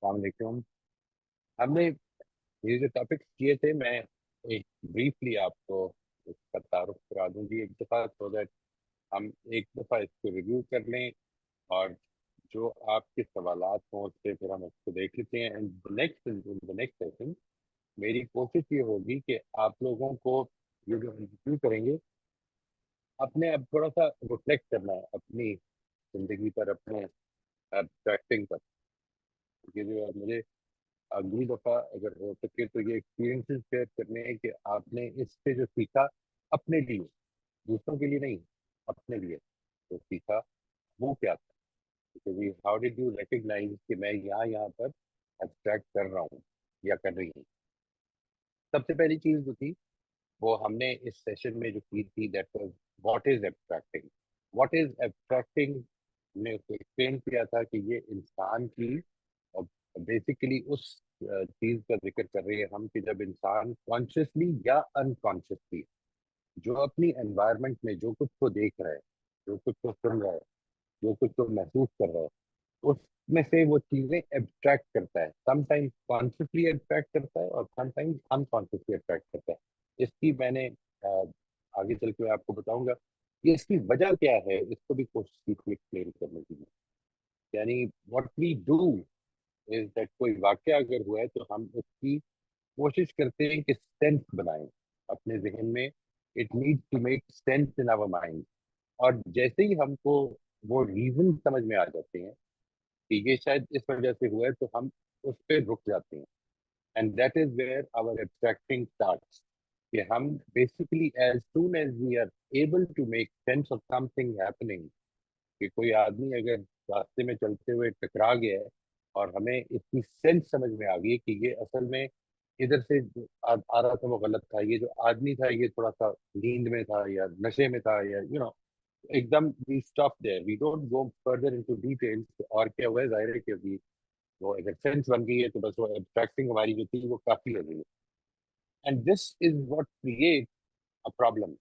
अस्सलाम वालेकुम। हमने ये जो टॉपिक किए थे, मैं एक ब्रीफली आपको इसका तारुफ करा दूं जी एक दफ़ा, सो दैट हम एक दफ़ा इसको रिव्यू कर लें। और जो आपके सवालात हों उससे फिर हम उसको देख लेते हैं। एंड द नेक्स्ट सेशन मेरी कोशिश ये होगी कि आप लोगों को ये जो रिव्यू करेंगे, अपने अब थोड़ा सा रिफ्लेक्ट करना है अपनी ज़िंदगी पर, अपने एब्स्ट्रैक्टिंग पर। ये जो मुझे अगली दफा अगर हो सके तो ये एक्सपीरियंसेस शेयर करने हैं कि आपने इससे जो सीखा अपने लिए, दूसरों के लिए नहीं, अपने लिए जो सीखा वो क्या था। क्योंकि हाउ डिड यू रिकग्नाइज कि मैं यहाँ यहाँ पर एब्स्ट्रैक्ट कर रहा हूँ या कर रही हूँ। सबसे पहली चीज जो थी वो हमने इस सेशन में जो की थी, that was what is abstracting. What is abstracting ने उसको एक्सप्लेन किया था कि ये इंसान की, और बेसिकली उस चीज का जिक्र कर रही है हम कि जब इंसान कॉन्शियसली या अनकॉन्शियसली जो अपनी एनवायरनमेंट में जो कुछ को देख रहा है, जो कुछ को सुन रहा है, जो कुछ को महसूस कर रहा है, उसमें से वो चीजें एब्स्ट्रैक्ट करता है। समटाइम्स कॉन्शियसली एब्स्ट्रैक्ट करता है और समटाइम्स अनकॉन्शियसली एब्स्ट्रैक्ट करता है। इसकी मैंने आगे चल के मैं आपको बताऊंगा कि इसकी वजह क्या है। इसको भी कोशिश की थी एक्सप्लेन करने की। यानी what we do is that कोई वाक्य अगर हुआ है तो हम उसकी कोशिश करते हैं कि सेंस बनाएं अपने जहन में। It needs to make sense in our mind. और जैसे ही हमको वो रीजन समझ में आ जाते हैं कि ये शायद इस वजह से हुआ है, तो हम उस पर रुक जाते हैं। And that is where our abstracting starts. कि हम basically as soon as we are able to make sense of something happening, कि कोई आदमी अगर रास्ते में चलते हुए टकरा गया है और हमें इसकी सेंस समझ में आ गई कि ये असल में इधर से जो आ रहा था वो गलत था, ये जो आदमी था ये थोड़ा सा नींद में था या नशे में था, या एकदम we stop there, we don't go further into details. और क्या हुआ है, जाहिर है कि अभी वो अगर सेंस बन गई है तो बस वो एब्स्ट्रैक्टिंग हमारी जो थी वो काफी हो गई है। And this is what create a problem.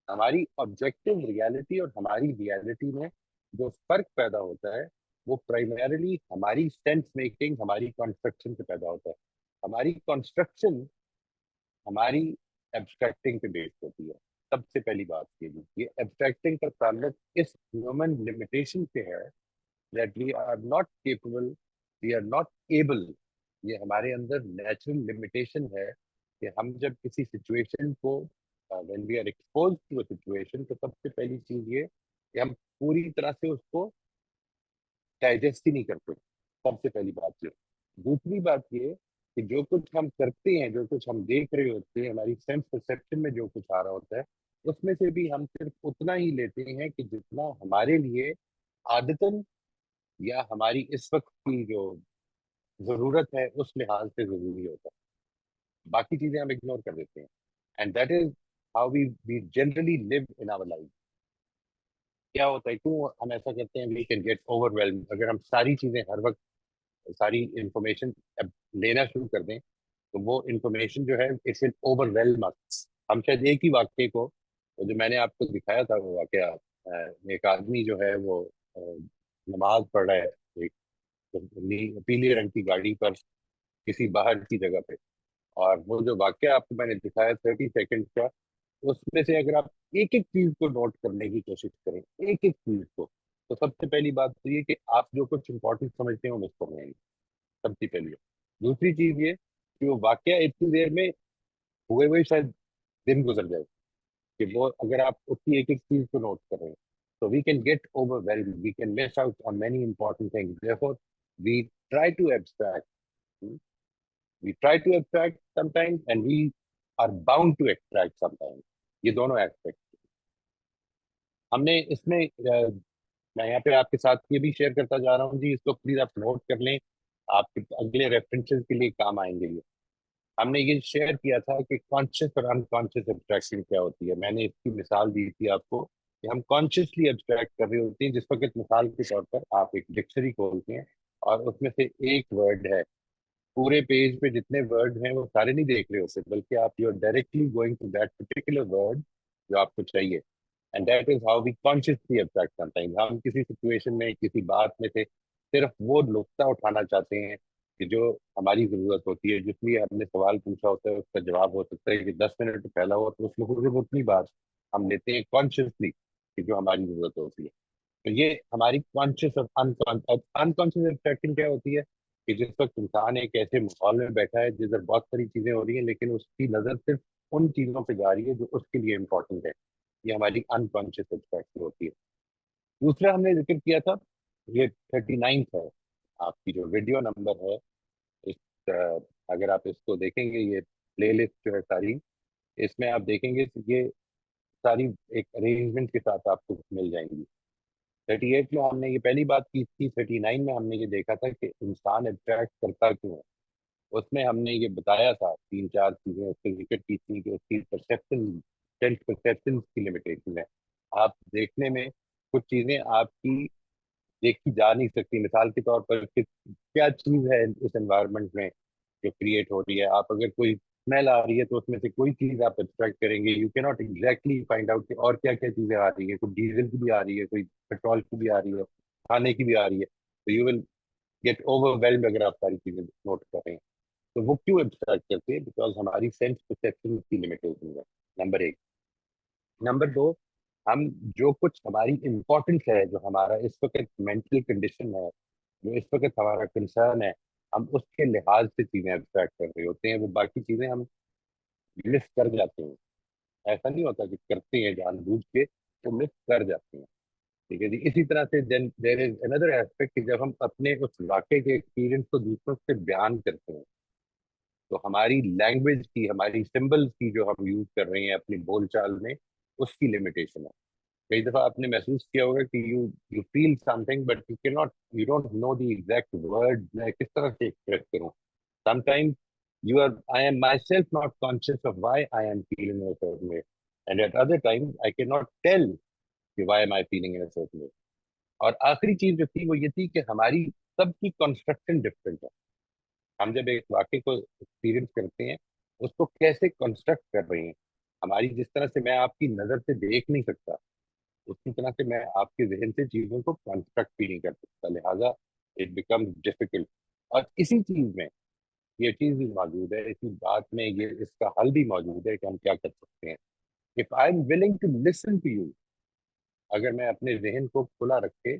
हमारी ऑब्जेक्टिव रियलिटी और हमारी रियलिटी में जो फर्क पैदा होता है वो प्राइमरली हमारी सेंस मेकिंग, हमारी कंस्ट्रक्शन से पैदा होता है। हमारी कंस्ट्रक्शन हमारी एब्स्ट्रैक्टिंग पे बेस्ड होती है। सबसे पहली बात ये एब्स्ट्रैक्टिंग का ताल्लुक इस ह्यूमन लिमिटेशन से है, that we are not capable, we are not able. ये हमारे अंदर नेचुरल लिमिटेशन है कि हम जब किसी सिचुएशन को, when we are expose to a situation, तो सबसे पहली चीज ये कि हम पूरी तरह से उसको डाइजेस्ट ही नहीं करते। सबसे पहली बात ये। दूसरी बात ये कि जो कुछ हम करते हैं, जो कुछ हम देख रहे होते हैं, हमारी सेंस परसेप्शन में जो कुछ आ रहा होता है, उसमें से भी हम सिर्फ उतना ही लेते हैं कि जितना हमारे लिए आदतन या हमारी इस वक्त की जो जरूरत है उस लिहाज से जरूरी होता है। बाकी चीजें हम इग्नोर कर देते हैं। And that is how we we generally live in our life. क्या होता है, क्यों हम ऐसा करते हैं, वी कैन गेट ओवरवेल्म अगर हम सारी चीजें हर वक्त, सारी इंफॉर्मेशन लेना शुरू कर दें, तो वो इंफॉर्मेशन जो है इट विल ओवरवेलम अस। हम शायद एक ही वाक्य को, वो जो मैंने आपको दिखाया था वो वाक्य, एक आदमी जो है वो नमाज पढ़ रहा है एक पीले रंग की गाड़ी पर किसी बाहर की जगह पे। और वो जो वाक्य आपको मैंने दिखाया 30 सेकंड का, उसमें से अगर आप एक एक चीज को नोट करने की कोशिश करें, एक एक चीज को, तो सबसे पहली बात तो ये कि आप जो कुछ इंपॉर्टेंट समझते हैं वो मिस कर रहे हैं। सबसे पहली बात। दूसरी चीज ये कि वो वाक्य इतनी देर में हुए हुए शायद दिन गुजर जाए, कि वो अगर आप उसकी एक एक चीज को नोट कर रहे हैं, तो we can get overwhelmed, we can miss out on many important things. Therefore we try to abstract, we try to abstract sometimes and we are bound to extract sometimes। ये दोनों एस्पेक्ट हमने इसमें मैं यहाँ पे आपके साथ ये भी शेयर करता जा रहा हूँ जी, इसको प्लीज आप नोट कर लें, आपके अगले रेफरेंसेस के लिए काम आएंगे ये। हमने ये शेयर किया था कि कॉन्शियस और अनकॉन्शियस एब्स्ट्रैक्शन क्या होती है। मैंने इसकी मिसाल दी थी आपको कि हम कॉन्शियसली एब्स्ट्रैक्ट कर रहे होते हैं, जिस वक्त मिसाल के तौर पर आप एक डिक्शनरी खोलते हैं और उसमें से एक वर्ड है, पूरे पेज पे जितने वर्ड हैं वो सारे नहीं देख रहे होते, बल्कि आप you are directly going to that particular word जो आपको चाहिए। And that is how we consciously attract sometimes. हम किसी सिचुएशन में, किसी बात में से सिर्फ वो नुक्ता उठाना चाहते हैं, कि जो हमारी जरूरत होती है, जिसलिए हमने सवाल पूछा होता है, उसका जवाब हो सकता है कि 10 मिनट पहला हो, तो उसमें सिर्फ उतनी बात हम लेते हैं कॉन्शियसली कि जो हमारी जरूरत होती है। तो ये हमारी कॉन्शियस और अनकॉन्शियस अट्रैक्शन क्या होती है कि जिस वक्त इंसान एक ऐसे माहौल में बैठा है जिधर बहुत सारी चीजें हो रही हैं, लेकिन उसकी नजर सिर्फ उन चीजों पे जा रही है जो उसके लिए इम्पोर्टेंट है। ये हमारी अनकॉन्शियस अट्रैक्शन होती है। दूसरा हमने जिक्र किया था, ये 39 है, आपकी जो वीडियो नंबर है। इस अगर आप इसको देखेंगे, ये प्लेलिस्ट जो है सारी, इसमें आप देखेंगे तो ये सारी एक अरेंजमेंट के साथ आपको मिल जाएंगी। 38 में हमने ये पहली बात की थी, 39 में हमने ये देखा था कि इंसान अट्रैक्ट करता क्यों है। उसमें हमने ये बताया था, तीन चार चीजें उससे जिक्र की थी कि उसकी परसेप्शन, सेल्फ परसेप्शन की लिमिटेशन है। आप देखने में कुछ चीजें आपकी देखी जा नहीं सकती, मिसाल के तौर पर कि क्या चीज है इस एनवायरनमेंट में जो क्रिएट हो रही है। आप अगर कोई स्मेल आ रही है तो उसमें से कोई चीज आप एक्सट्रैक्ट करेंगे, you can not exactly find out कि और क्या क्या चीजें आ रही है, कोई डीजल की भी आ रही है, कोई पेट्रोल की भी आ रही है, खाने की भी आ रही है। तो यू विल गेट ओवरवेल्ड अगर आप सारी चीजें नोट कर रहे हैं। तो वो क्यों एक्सट्रैक्ट करते हैं? बिकॉज हमारी सेंस परसेप्शन की लिमिटेशन है, नंबर एक। नंबर दो, हम जो कुछ हमारी इम्पोर्टेंस है, जो हमारा इस वक्त मेंटल कंडीशन है, जो इस वक्त हमारा कंसर्न है, हम उसके लिहाज से चीजें एब्स्ट्रैक्ट कर रहे होते हैं। वो बाकी चीजें हम मिस कर जाते हैं। ऐसा नहीं होता कि करते हैं जानबूझ के, तो मिस कर जाते हैं। ठीक है जी। इसी तरह से then there is another aspect कि जब हम अपने उस वाक़े के एक्सपीरियंस को दूसरों से बयान करते हैं, तो हमारी लैंग्वेज की, हमारी सिंबल्स की जो हम यूज कर रहे हैं अपनी बोलचाल में, उसकी लिमिटेशन है। कई दफा आपने महसूस किया होगा कि you you feel something but you can not, you don't know the exact word, मैं किस तरह से एक्सप्रेस करूं। Sometimes you are I am myself not conscious of why I am feeling in a certain way, and at other times I cannot tell कि why am I feeling in a certain way. और आखिरी चीज जो थी वो ये थी कि हमारी सबकी कंस्ट्रक्शन डिफरेंट है। हम जब एक वाक्य को एक्सपीरियंस करते हैं, उसको कैसे कंस्ट्रक्ट कर रहे हैं। हमारी जिस तरह से मैं आपकी नजर से देख नहीं सकता, उसी तरह से मैं आपके जहन से चीजों को कंस्ट्रक्ट भी नहीं कर सकता, लिहाजा इट बिकम्स डिफिकल्ट। और इसी चीज में ये चीज भी मौजूद है, इसी बात में ये इसका हल भी मौजूद है कि हम क्या कर सकते हैं। If I am willing to listen to you, अगर मैं अपने जहन को खुला रख के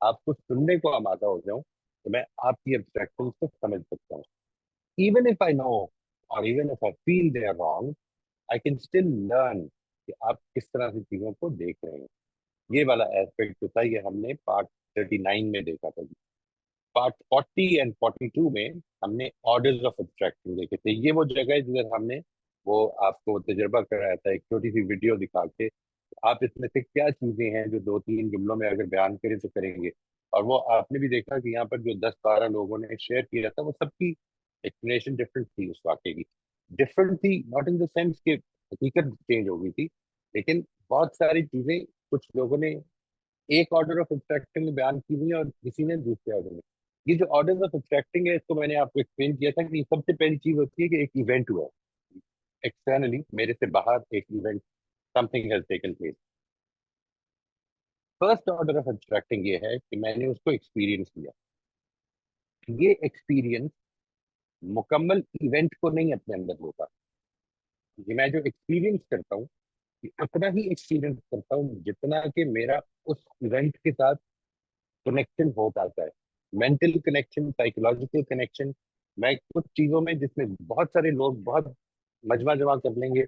आपको सुनने को आमादा हो जाऊं, तो मैं आपकी एब्स्ट्रैक्शन को समझ सकता हूँ। इवन इफ आई नो, और even if I feel they are wrong, I can still learn कि आप किस तरह से चीजों को देख रहे हैं। ये वाला एस्पेक्ट जो था, ये हमने पार्ट 39 में देखा था। पार्ट 40 एंड 42 में हमने ऑर्डर्स ऑफ एब्स्ट्रैक्शन देखे थे। ये वो जगह है जिधर हमने वो आपको तजुर्बा कराया था, एक छोटी सी वीडियो दिखा के आप इसमें से क्या चीजें हैं जो दो तीन जुमलों में अगर बयान करें तो करेंगे। और वो आपने भी देखा कि यहाँ पर जो 10-12 लोगों ने शेयर किया था, वो सबकी एक्सप्लेनेशन डिफरेंट थी उस वाक्य की। डिफरेंट थी नॉट इन द सेंस कि हकीकत चेंज हो गई थी, लेकिन बहुत सारी चीजें कुछ लोगों ने एक ऑर्डर ऑफ एब्स्ट्रैक्टिंग में बयान की हुई है और किसी ने दूसरे ऑर्डर में। ये जो ऑर्डर ऑफ एब्स्ट्रैक्टिंग है, इसको मैंने आपको एक्सप्लेन किया था कि सबसे पहली चीज होती है कि एक इवेंट हुआ, एक्सटर्नली मेरे से बाहर एक event, something has taken place. First order of abstracting ये है कि मैंने उसको एक्सपीरियंस किया। ये एक्सपीरियंस मुकम्मल इवेंट को नहीं अपने अंदर लेता। ये मैं जो एक्सपीरियंस करता हूँ, ये उतना ही एक्सपीरियंस करता हूँ जितना कि मेरा उस इवेंट के साथ कनेक्शन हो पाता है। Mental connection, psychological connection. मैं कुछ चीजों में, जिसमें बहुत सारे लोग बहुत मजमा जमा कर लेंगे,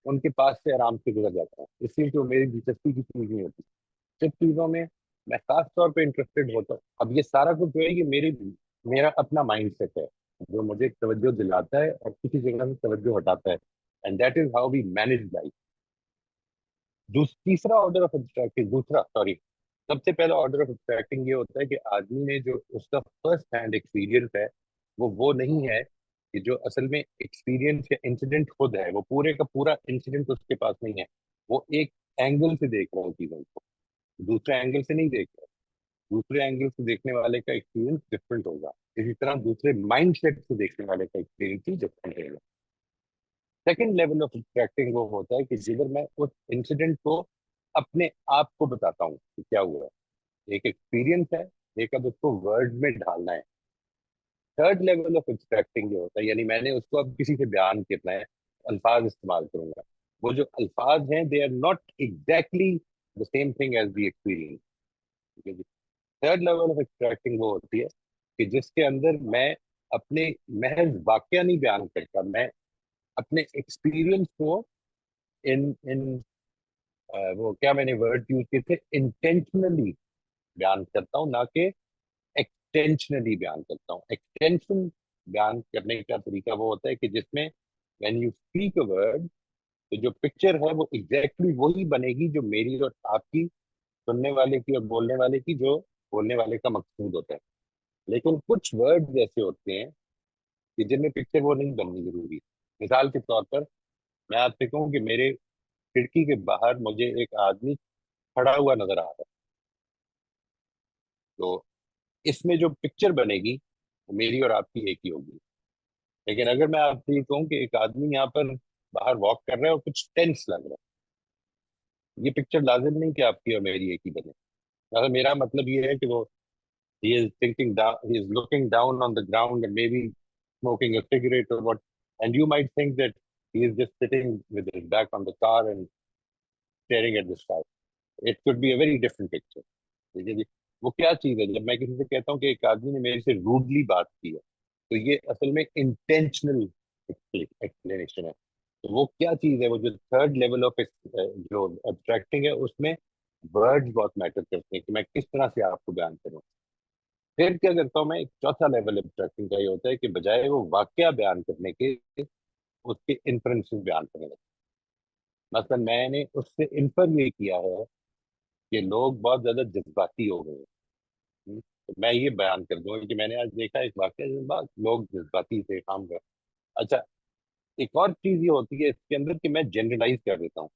उनके पास से आराम से गुजर जाता हूँ, इसलिए तो मेरी दिलचस्पी की चीज नहीं होती। जिन चीजों में मैं खास तौर पे इंटरेस्टेड होता हूँ, अब ये सारा कुछ जो है ये मेरा अपना माइंड सेट है, जो मुझे तवज्जो दिलाता है और किसी जगह से तवज्जो हटाता है। And that is how we manage life. तीसरा ऑर्डर ऑफ एब्स्ट्रैक्टिंग, दूसरा सॉरी, सबसे पहला ऑर्डर ऑफ एब्स्ट्रैक्टिंग ये होता है कि आदमी ने जो उसका फर्स्ट हैंड एक्सपीरियंस है, वो नहीं है कि जो असल में एक्सपीरियंस या इंसिडेंट खुद है, वो पूरे का पूरा इंसिडेंट उसके पास नहीं है। वो एक एंगल से देख रहा है चीजों को, दूसरे एंगल से नहीं देख रहा। दूसरे एंगल से देखने वाले का एक्सपीरियंस डिफरेंट होगा। इसी तरह दूसरे माइंड सेट से देखने वाले का एक्सपीरियंस भी डिफरेंट होगा। सेकेंड लेवल ऑफ इंटरेक्टिंग वो होता है कि जिधर मैं उस इंसिडेंट को अपने आप को बताता हूँ कि क्या हुआ है। एक एक्सपीरियंस है, एक अब उसको वर्ड में ढालना है। थर्ड लेवल ऑफ एक्सट्रैक्टिंग जो होता है, यानी मैंने उसको अब किसी से बयान करना है, अल्फाज इस्तेमाल करूंगा, वो जो अल्फाज हैं they are not exactly the same thing as the experience. ठीक है जी। थर्ड लेवल ऑफ एक्सट्रैक्टिंग वो होती है कि जिसके अंदर मैं अपने महज वाकया नहीं बयान करता, मैं अपने एक्सपीरियंस को इन इन वो क्या मैंने वर्ड यूज किए थे, इंटेंशनली बयान करता हूँ, ना कि एक्सटेंशनली बयान करता हूँ। एक्सटेंशन बयान करने का तरीका वो होता है कि जिसमें when you speak a word, तो जो पिक्चर है वो एग्जैक्टली वही बनेगी जो मेरी और आपकी, सुनने वाले की और बोलने वाले की, जो बोलने वाले का मकसूद होता है। लेकिन कुछ वर्ड ऐसे होते हैं कि जिनमें पिक्चर वो नहीं बननी जरूरी। मिसाल के तौर पर मैं आपसे कहूँ कि मेरे खिड़की के बाहर मुझे एक आदमी खड़ा हुआ नजर आ रहा है, तो इसमें जो पिक्चर बनेगी वो मेरी और आपकी एक ही होगी। लेकिन अगर मैं आपसे ये कहूँ कि एक आदमी यहाँ पर बाहर वॉक कर रहा है और कुछ टेंस लग रहा है, ये पिक्चर लाजिम नहीं कि आपकी और मेरी एक ही बने। मतलब मेरा मतलब ये है कि वो he is looking down on the ground and maybe smoking a cigarette or what, and you might think that he is just sitting with his back on the car and staring at the sky. It could be a very different picture. ठीक है जी। वो क्या चीज है, जब मैं किसी से कहता हूँ कि एक आदमी ने मेरे से रूडली बात की है, तो ये असल में इंटेंशनल एक्सप्लेनेशन है। तो वो क्या चीज है, वो जो थर्ड लेवल ऑफ जो एब्स्ट्रैक्टिंग है, उसमें वर्ड्स बहुत मैटर करते हैं कि मैं किस तरह से आपको बयान करूँ। फिर क्या करता हूँ मैं, एक चौथा लेवल एब्स्ट्रैक्टिंग का ये होता है कि बजाय वो वाकया बयान करने के, उसके इन्फ्रेंसेस बयान करने लगता हूं। मतलब मैंने उससे इन्फर ये किया है कि लोग बहुत ज्यादा जज्बाती हो गए हैं। तो मैं ये बयान कर दूंगा कि मैंने आज देखा एक वाकया जिस बात लोग जज्बाती से काम कर। अच्छा, एक और चीज ये होती है इसके अंदर कि मैं जनरलाइज कर देता हूँ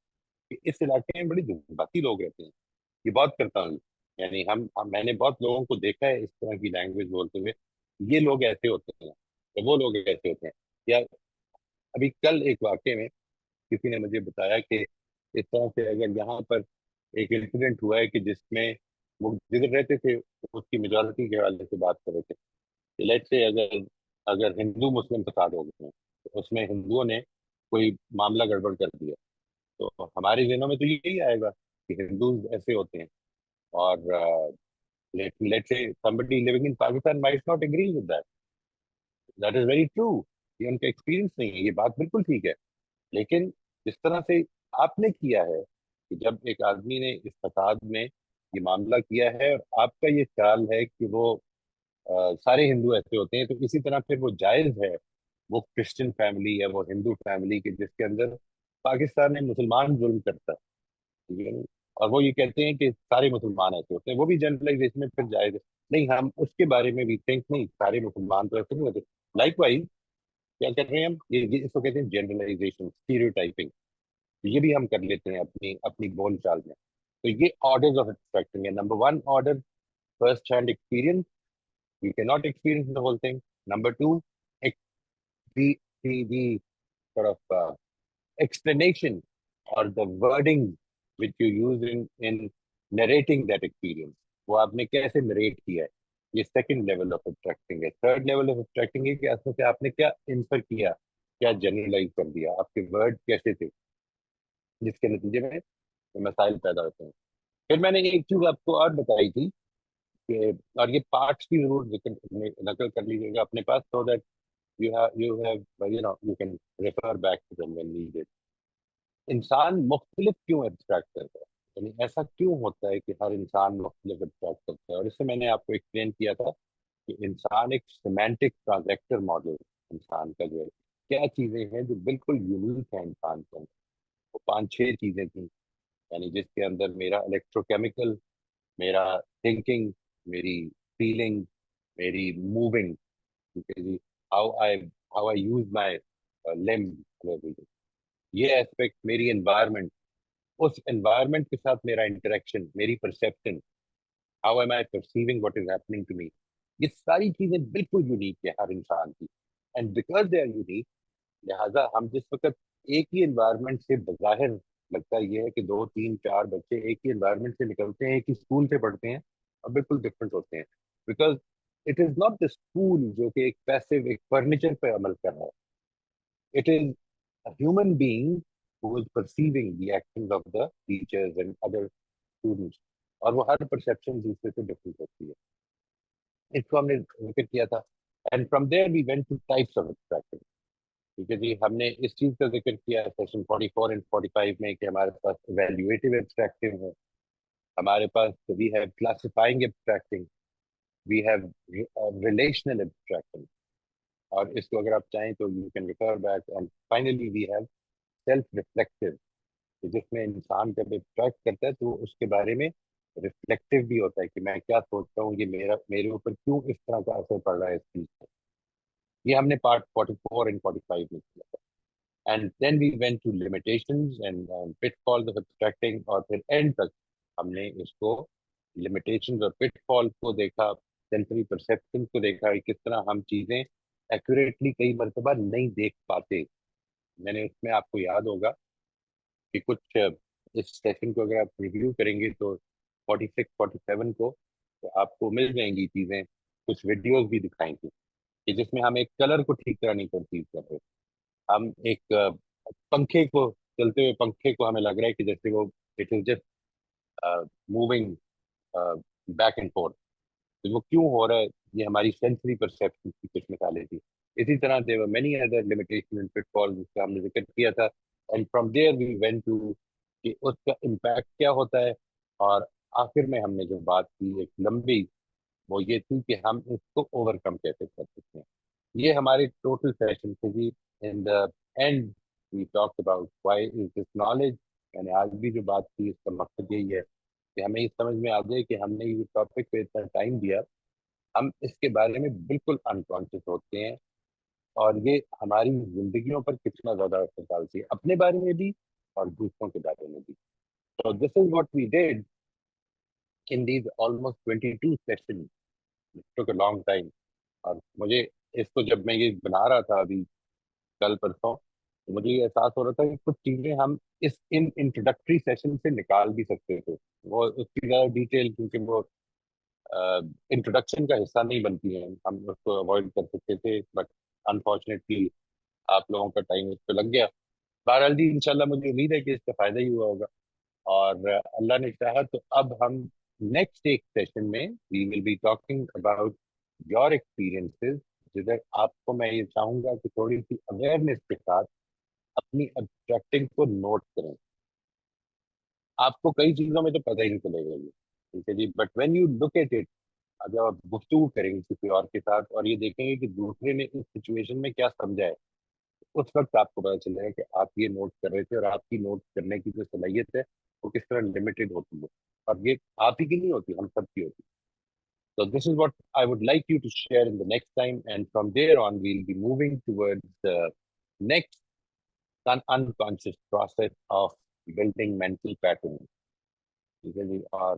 कि इस इलाके में बड़ी जज्बाती लोग रहते हैं। ये बहुत करता हूँ। यानी मैंने बहुत लोगों को देखा है इस तरह की लैंग्वेज बोलते हुए, ये लोग ऐसे होते हैं, तो वो लोग ऐसे होते हैं। या अभी कल एक वाक्य में किसी ने मुझे बताया कि इस तरह से अगर यहाँ पर एक इंसिडेंट हुआ है कि जिसमें वो जिधर रहते थे उसकी मेजोरिटी के हवाले से बात कर रहे थे, लेट से अगर अगर हिंदू मुस्लिम फसाद हो गए हैं, तो उसमें हिंदुओं ने कोई मामला गड़बड़ कर दिया, तो हमारे दिनों में तो यही आएगा कि हिंदू ऐसे होते हैं। और लेट से somebody living in Pakistan might not agree with that. That is very true. ये उनका एक्सपीरियंस नहीं है, ये बात बिल्कुल ठीक है। लेकिन जिस तरह से आपने किया है कि जब एक आदमी ने इस फसाद में ये मामला किया है और आपका ये ख्याल है कि वो सारे हिंदू ऐसे होते हैं, तो इसी तरह फिर वो जायज है वो क्रिश्चियन फैमिली है, वो हिंदू फैमिली के जिसके अंदर पाकिस्तान में मुसलमान जुल्म करता है, ठीक है ना? और वो ये कहते हैं कि सारे मुसलमान ऐसे होते हैं, वो भी जनरलाइजेशन में फिर जायज है। नहीं, हम उसके बारे में भी थिंक नहीं, सारे मुसलमान तो ऐसे नहीं होते। लाइक क्या कर रहे हैं हम, ये इसको कहते हैं जनरलाइजेशन, स्टीरियोटाइपिंग। ये भी हम कर लेते हैं अपनी अपनी बोल चाल में। तो ये ऑर्डर्स ऑफ एक्सट्रैक्टिंग है। Number one order, first hand experience, you can not experience the whole thing. Number two, the sort of explanation or the wording which you use in narrating that experience, वो आपने कैसे narrate किया है, ये second level of एब्स्ट्रैक्टिंग है। Third level of एब्स्ट्रैक्टिंग है कि असर से आपने क्या इन्फर किया, क्या जनरलाइज कर दिया, आपके वर्ड कैसे थे जिसके नतीजे में ये मसाइल पैदा होते हैं। फिर मैंने एक चीज आपको और बताई थी कि, और ये पार्ट्स भी जरूर नकल कर लीजिएगा अपने पास, so that you can refer back to them when needed. इंसान मुख्तलिफ क्यों एब्स्ट्रैक्ट करता है, यानी ऐसा क्यों होता है कि हर इंसान मुख्तलिफ एब्स्ट्रैक्ट करता है, और इससे मैंने आपको एक्सप्लेन किया था कि इंसान एक सिमेंटिक ट्रांजैक्टर मॉडल, इंसान का जो है क्या चीजें हैं जो बिल्कुल यूनिक है इंसान के अंदर, वो पांच छह चीजें थी। यानी जिसके अंदर मेरा इलेक्ट्रोकेमिकल, मेरा थिंकिंग, मेरी फीलिंग, मेरी मूविंग, ठीक है जी, how I how I use my limb, ये एस्पेक्ट, मेरी एनवायरनमेंट, उस एनवायरनमेंट के साथ मेरा इंटरेक्शन, मेरी perception, how am I perceiving what is happening to me, ये सारी चीजें बिल्कुल यूनिक है हर इंसान की। And because they are unique, लिहाजा हम जिस वक्त एक ही एनवायरनमेंट से, बजाहिर लगता ये है कि दो तीन चार बच्चे एक ही एनवायरनमेंट से निकलते हैं, एक ही स्कूल से पढ़ते हैं और बिल्कुल डिफरेंट होते हैं, because it is not the school जो कि एक पैसिव एक फर्नीचर पे अमल कर रहा है. It is a human being who is perceiving the actions of the teachers and other students. और वो हर परसेप्शन दूसरे से डिफरेंट होती है. इसको हमने जिक्र किया था. And from there we went to types of abstracting. ठीक है जी, हमने इस चीज का जिक्र किया सेशन 44 एंड 45 में कि हमारे पास इवेल्युएटिव एब्स्ट्रैक्टिंग है, हमारे पास we have classifying abstracting, we have relational abstracting. और इसको अगर आप चाहें तो you can refer back. And finally we have self reflective, जिसमें इंसान जब एब्स्ट्रैक्ट करता है तो उसके बारे में रिफ्लेक्टिव भी होता है कि मैं क्या सोचता हूँ, ये मेरे ऊपर क्यों इस तरह का असर पड़ रहा है इस चीज का. ये हमने पार्ट 44 एंड 45 में किया था. And then we went to limitations and pitfalls of abstracting. और फिर एंड तक हमने इसको लिमिटेशंस और पिटफॉल को देखा, सेंसरी परसेप्शन को देखा कि किस तरह हम चीजें एक्यूरेटली कई मरतबा नहीं देख पाते. मैंने उसमें आपको याद होगा कि कुछ इस सेशन को अगर आप रिव्यू करेंगे तो 46 47 को तो आपको मिल जाएंगी चीजें. कुछ वीडियोस भी दिखाएंगी कि जिसमें हम एक कलर को ठीक तरह नहीं परसीव कर रहे. हम एक पंखे को, चलते हुए पंखे को हमें लग रहा है कि जैसे वो it is just moving back and fourth. तो वो क्यों हो रहा है, ये हमारी सेंसरी परसेप्शन की कुछ मिसालें थी. इसी तरह there were many other limitation and pitfalls जिसका हमने जिक्र किया था. And from there we went to कि उसका इम्पैक्ट क्या होता है. और आखिर में हमने जो बात की एक लंबी, वो ये थी कि हम इसको ओवरकम कैसे कर सकते हैं. ये हमारे टोटल सेशन थे जी. In the end we talk about why is this knowledge. मैंने आज भी जो बात की इसका मकसद यही है कि हमें ये समझ में आ जाए कि हमने ये टॉपिक पे इतना टाइम दिया, हम इसके बारे में बिल्कुल अनकॉन्शियस होते हैं. और ये हमारी जिंदगियों पर कितना ज्यादा असर डालती है, अपने बारे में भी और दूसरों के बारे में भी. तो this is what we did in these almost 22 session. Took a long time. और मुझे इसको जब मैं ये बना रहा था अभी कल परसों, तो मुझे ये एहसास हो रहा था कि कुछ चीजें हम इस इन इंट्रोडक्टरी सेशन से निकाल भी सकते थे. वो उसकी ज्यादा डिटेल क्योंकि वो इंट्रोडक्शन का हिस्सा नहीं बनती है, हम उसको अवॉइड कर सकते थे. बट अनफॉर्चुनेटली आप लोगों का टाइम उस पर लग गया. बहरहाल जी, इंशाल्लाह मुझे उम्मीद है कि इसका फायदा ही हुआ होगा. और अल्लाह ने चाहा तो अब हम नेक्स्ट एक सेशन में we will be talking about your experiences, जिधर आपको मैं ये चाहूंगा कि थोड़ी सी अवेयरनेस के साथ अपनी ऑब्जेक्टिव को नोट करें. आपको कई चीजों में तो पता ही नहीं चलेगा ये, ठीक है जी. But when you look at it, जब आप गुफ्तगू करेंगे किसी और के साथ और ये देखेंगे कि दूसरे ने इस सिचुएशन में क्या समझा है, उस वक्त आपको पता चलेगा कि आप ये नोट कर रहे थे और आपकी नोट करने की जो सलाहियत है वो किस तरह लिमिटेड होती है. और ये आप ही की नहीं होती, हम सब की होती. So this is what I would like you to share in the next time, and from there on we'll be moving towards the next unconscious process of building mental patterns. ठीक है जी. और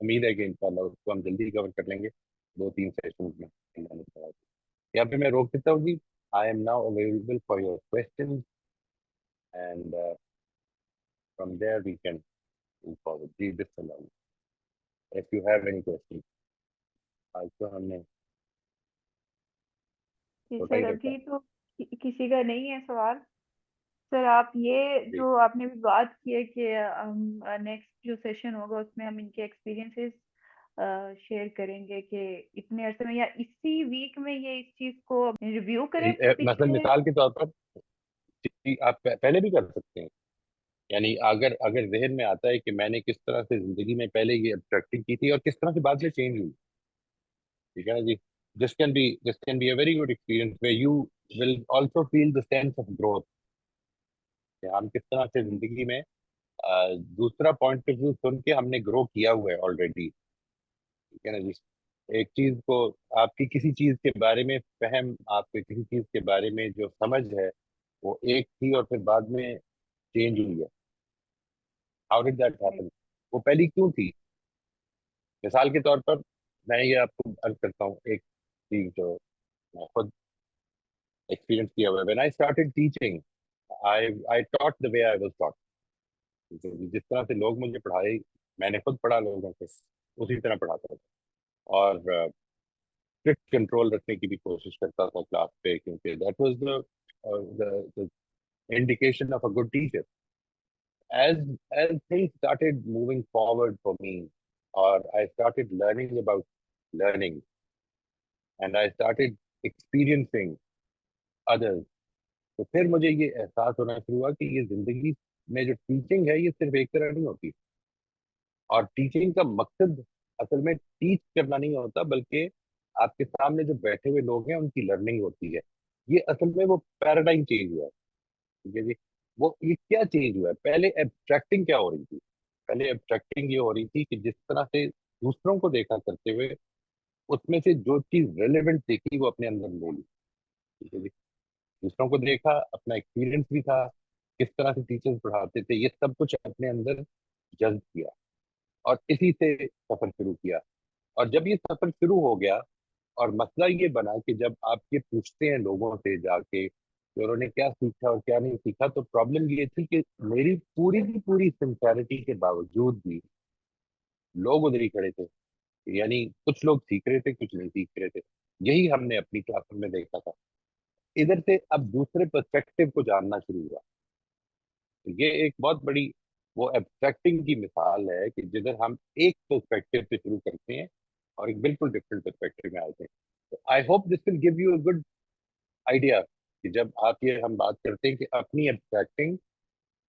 उम्मीद है कि इंशाल्लाह उसको हम जल्दी कवर कर लेंगे 2 3 सेशन में. यहाँ पे मैं रोक देता हूँ जी. I am now available for your question and from there we can move forward जी. बिस्मिल्लाह. If you have any question. आज तो हमने जी छोटा सर, ही रखा अभी तो किसी का नहीं है सवाल। सर आप ये जी. जो आपने भी बात की है कि हम नेक्स्ट जो सेशन होगा उसमें हम इनके एक्सपीरियंसेस शेयर करेंगे कि इतने अरसे में या इसी वीक में ये इस चीज को रिव्यू करें मसलन पिछले। मिसाल के तौर पर जी, आप पहले भी कर सकते हैं. यानी अगर अगर जहन में आता है कि मैंने किस तरह से जिंदगी में पहले ये प्रैक्टिस की थी और किस तरह से बाद में चेंज हुई. ठीक है ना जी. This can be a very good experience way you will also feel the sense of growth. हम किस तरह से जिंदगी में दूसरा पॉइंट ऑफ व्यू सुन के हमने ग्रो किया हुआ है ऑलरेडी. ठीक है ना जी. एक चीज को, आपकी किसी चीज के बारे में फहम, आपके किसी चीज के बारे में जो समझ है वो एक थी और फिर बाद में चेंज हुई है. How did that happen? वो पहली क्यों थी? मिसाल के तौर पर मैं ये आपको अर्ज करता हूँ एक चीज जो मैं खुद एक्सपीरियंस किया हुआ है. When I started teaching, I I taught the way I was taught. जिस तरह से लोग मुझे पढ़ाए, मैंने खुद पढ़ा लोगों को, उसी तरह पढ़ाता था. और स्ट्रिक्ट कंट्रोल रखने की भी कोशिश करता था क्लास पे, क्योंकि that was the indication of a good teacher. As things started moving forward for me, or I started learning about learning, and I started experiencing others, तो फिर मुझे ये एहसास होना शुरू हुआ कि ये जिंदगी में जो टीचिंग है ये सिर्फ एक तरह नहीं होती। और टीचिंग का मकसद असल में टीच करना नहीं होता, बल्कि आपके सामने जो बैठे हुए लोग हैं उनकी लर्निंग होती है। ये असल में वो पैराडाइम चेंज हुआ है। ठीक है जी। वो ये क्या चेंज हुआ है, पहले एब्स्ट्रैक्टिंग क्या हो रही थी? पहले एब्स्ट्रैक्टिंग ये हो रही थी कि जिस तरह से दूसरों को देखा करते हुए उसमें से जो चीज रेलेवेंट देखी वो अपने अंदर ले ली। ठीक है जी। दूसरों को देखा, अपना एक्सपीरियंस भी था, किस तरह से टीचर्स पढ़ाते थे, ये सब कुछ अपने अंदर जज्ब किया और इसी से सफर शुरू किया। और जब ये सफर शुरू हो गया और मसला ये बना कि जब आप ये पूछते हैं लोगों से जाके कि उन्होंने क्या सीखा और क्या नहीं सीखा, तो प्रॉब्लम ये थी कि मेरी पूरी की पूरी सिंसेरिटी के बावजूद भी लोग उधर ही खड़े थे। यानी कुछ लोग सीख रहे थे, कुछ नहीं सीख रहे थे। यही हमने अपनी क्लास में देखा था। इधर से अब दूसरे पर्सपेक्टिव को जानना शुरू हुआ। तो ये एक बहुत बड़ी वो एब्स्ट्रैक्टिंग की मिसाल है कि जिधर हम एक पर्सपेक्टिव से शुरू करते हैं और एक बिल्कुल डिफरेंट पर्सपेक्टिव में आते हैं। तो I hope this will give you a good idea कि जब आप ये हम बात करते हैं कि अपनी एब्स्ट्रैक्टिंग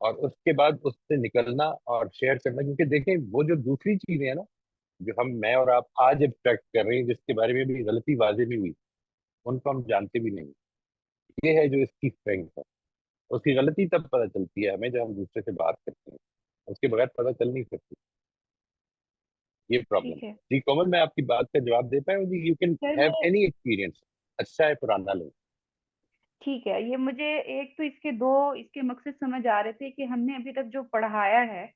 और उसके बाद उससे निकलना और शेयर करना, क्योंकि देखें वो जो दूसरी चीजें है ना, जो मैं और आप आज एब्स्ट्रैक्ट कर रहे हैं, जिसके बारे में भी गलती वाजे भी हुई, उनको हम जानते भी नहीं। ये है जो इसकी स्ट्रेंथ है। उसकी गलती तब पता चलती है हमें जब हम दूसरे से बात करते हैं, उसके बगैर पता चल नहीं सकती। ये प्रॉब्लम ठीक है जी। कोमल, मैं आपकी बात का जवाब दे पाया जी? You can sir. हैव मैं एनी एक्सपीरियंस, अच्छा है पुराना लो। ठीक है, ये मुझे एक तो इसके दो इसके मकसद समझ आ रहे थे कि हमने अभी तक जो पढ़ाया है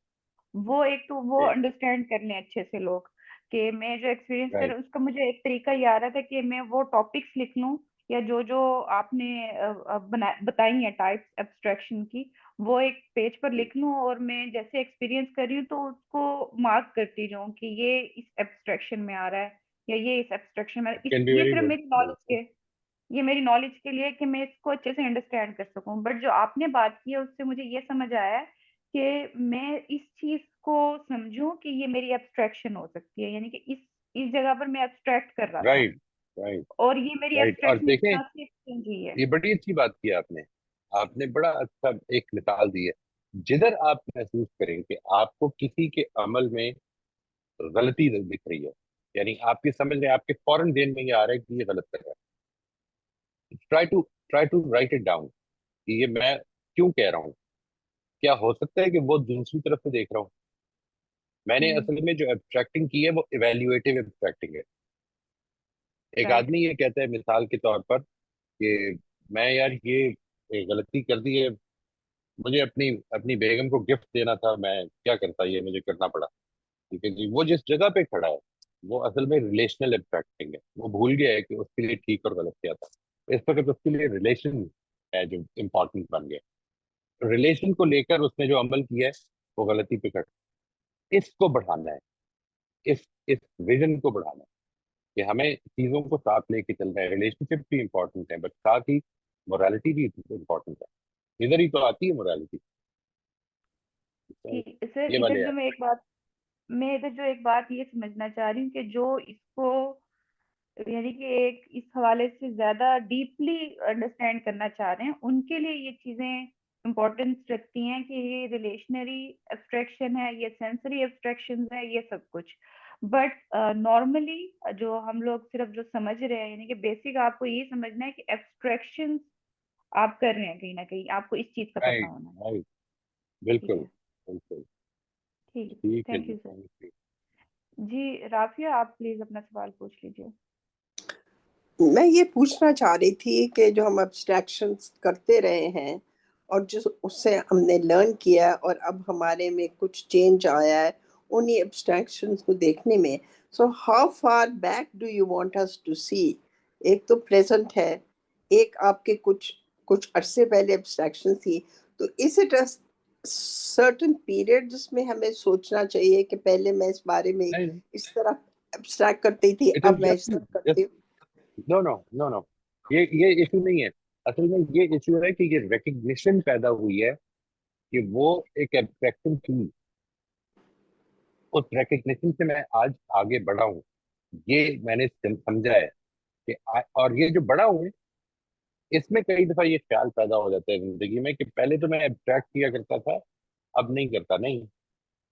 वो एक तो वो अंडरस्टैंड कर लें अच्छे से लोग, कि मैं जो एक्सपीरियंस कर राइट। उसका मुझे एक तरीका ये आ रहा था कि मैं वो टॉपिक्स लिख लूं या जो जो आपने बताई है टाइप्स एब्स्ट्रैक्शन की, वो एक पेज पर लिख लूं और मैं जैसे एक्सपीरियंस कर रही हूँ तो उसको मार्क करती जाऊं कि ये इस एब्स्ट्रैक्शन में आ रहा है या ये इस एब्स्ट्रैक्शन में इट कैन बी ये वेरी सिर्फ गुड, मेरी नॉलेज बिल्कुल। के ये मेरी नॉलेज के लिए कि मैं इसको अच्छे से अंडरस्टैंड कर सकूं। बट जो आपने बात की है उससे मुझे ये समझ आया कि मैं इस चीज को समझूं कि ये मेरी एब्स्ट्रैक्शन हो सकती है, यानी कि इस जगह पर मैं एब्स्ट्रैक्ट कर रहा था राइट, राइट, और ये मेरी राइट। और एब्स्ट्रैक्शन इस देखें, तरह से एक्सचेंज हुई है। ये बड़ी अच्छी बात की आपने। आपने बड़ा अच्छा एक मिसाल दी है। जिधर आप महसूस करें कि आपको किसी के अमल में गलती दिख रही है, यानी आपकी समझ में आपके फौरन ध्यान में ये आ रहा है कि ये गलत कर रहा है, try to write it down कि ये मैं क्यों कह रहा हूँ। क्या हो सकता है कि वो दूसरी तरफ से देख रहा हूँ? मैंने हम्म। असल में जो एब्स्ट्रैक्टिंग की है वो इवेल्युएटिव एब्स्ट्रैक्टिंग है। एक राइट। आदमी ये कहता है मिसाल के तौर पर कि मैं यार ये गलती कर दी है, मुझे अपनी अपनी बेगम को गिफ्ट देना था, मैं क्या करता, ये मुझे करना पड़ा। ठीक है जी। वो जिस जगह पे खड़ा है वो असल में रिलेशनल एब्स्ट्रैक्टिंग है। वो भूल गया है कि उसके लिए ठीक और गलत क्या था। इस वक्त उसके लिए रिलेशन है जो इम्पोर्टेंट बन गया। रिलेशन को लेकर उसने जो अमल किया है वो गलती पे खड़ा। इसको बढ़ाना है, इस विजन को बढ़ाना है कि हमें चीजों को साथ लेके चलना है। रिलेशनशिप भी इंपॉर्टेंट है, बट साथ ही मोरालिटी भी इंपॉर्टेंट है। इधर ही तो आती है मोरालिटी। ठीक सर, ये इधर वाले जो है। मैं इधर जो एक बात ये समझना चाह रही हूँ कि जो इसको यानी कि एक इस हवाले से ज्यादा डीपली अंडरस्टैंड करना चाह रहे हैं उनके लिए ये चीजें इम्पोर्टेंस रखती हैं कि ये रिलेशनरी एब्स्ट्रैक्शन है, ये सेंसरी एब्स्ट्रैक्शन है, ये सब कुछ। बट नॉर्मली जो हम लोग सिर्फ जो समझ रहे हैं, यानी कि बेसिक आपको ये समझना है कि एब्स्ट्रैक्शन आप कर रहे हैं, कहीं ना कहीं आपको इस चीज का पता राइट, होना है। राइट, ठीक बिल्कुल, है। बिल्कुल। ठीक है, ठीक है थैंक जी, यू सर। Thank you. जी राफिया, आप प्लीज अपना सवाल पूछ लीजिए। मैं ये पूछना चाह रही थी कि जो हम एब्स्ट्रैक्शंस करते रहे हैं और जो उससे हमने लर्न किया और अब हमारे में कुछ चेंज आया है उन्हीं एब्स्ट्रैक्शंस को देखने में, so how far back do you want us to see? एक तो प्रेजेंट है, एक आपके कुछ कुछ अरसे पहले एब्स्ट्रैक्शन थी। तो is it a certain period जिसमें हमें सोचना चाहिए कि पहले मैं इस बारे में नहीं, इस तरह एब्स्ट्रैक्ट करती थी, इट इज अब मैं इस तरह जस्ट करती हूँ? नो नो नो नो, ये इशू नहीं है। असल में ये इशू है कि ये रिकग्निशन पैदा हुई है कि वो एक एब्स्ट्रैक्शन थी। उस रिकग्निशन से मैं आज आगे बढ़ा हूँ। ये मैंने समझा है कि और ये जो बड़ा हूँ, इसमें कई दफा ये ख्याल पैदा हो जाता है जिंदगी में कि पहले तो मैं एब्स्ट्रैक्ट किया करता था, अब नहीं करता। नहीं,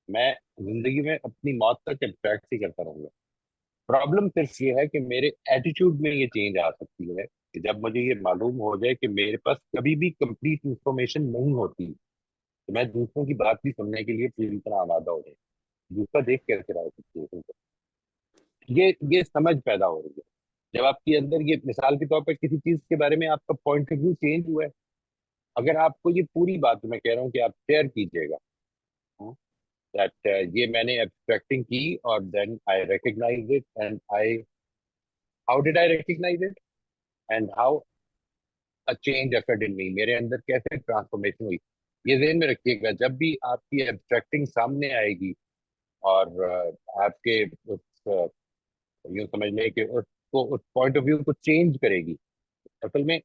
मैं जिंदगी में अपनी मौत तक एब्स्ट्रैक्ट ही करता रहूंगा। प्रॉब्लम सिर्फ ये है कि मेरे एटीट्यूड में ये चेंज आ सकती है कि जब मुझे ये मालूम हो जाए कि मेरे पास कभी भी कंप्लीट इंफॉर्मेशन नहीं होती, तो मैं दूसरों की बात भी सुनने के लिए पूरी तरह आमादा हो जाए। दूसरा देख कैसे रहा है सिचुएशन को, ये समझ पैदा हो रही है। जब आपके अंदर ये, मिसाल के तौर पर किसी चीज के बारे में आपका पॉइंट ऑफ व्यू चेंज हुआ है, अगर आपको ये पूरी बात मैं कह रहा हूँ कि आप शेयर कीजिएगा दैट ये मैंने एब्स्ट्रैक्टिंग की और then I recognize it and I, how did I recognize it and how a change occurred in me, मेरे अंदर कैसे ट्रांसफॉर्मेशन हुई। ये ध्यान में रखिएगा, जब भी आपकी एब्स्ट्रैक्टिंग सामने आएगी और आपके उस यूं समझ लें कि उसको, उस पॉइंट ऑफ व्यू को चेंज करेगी, असल में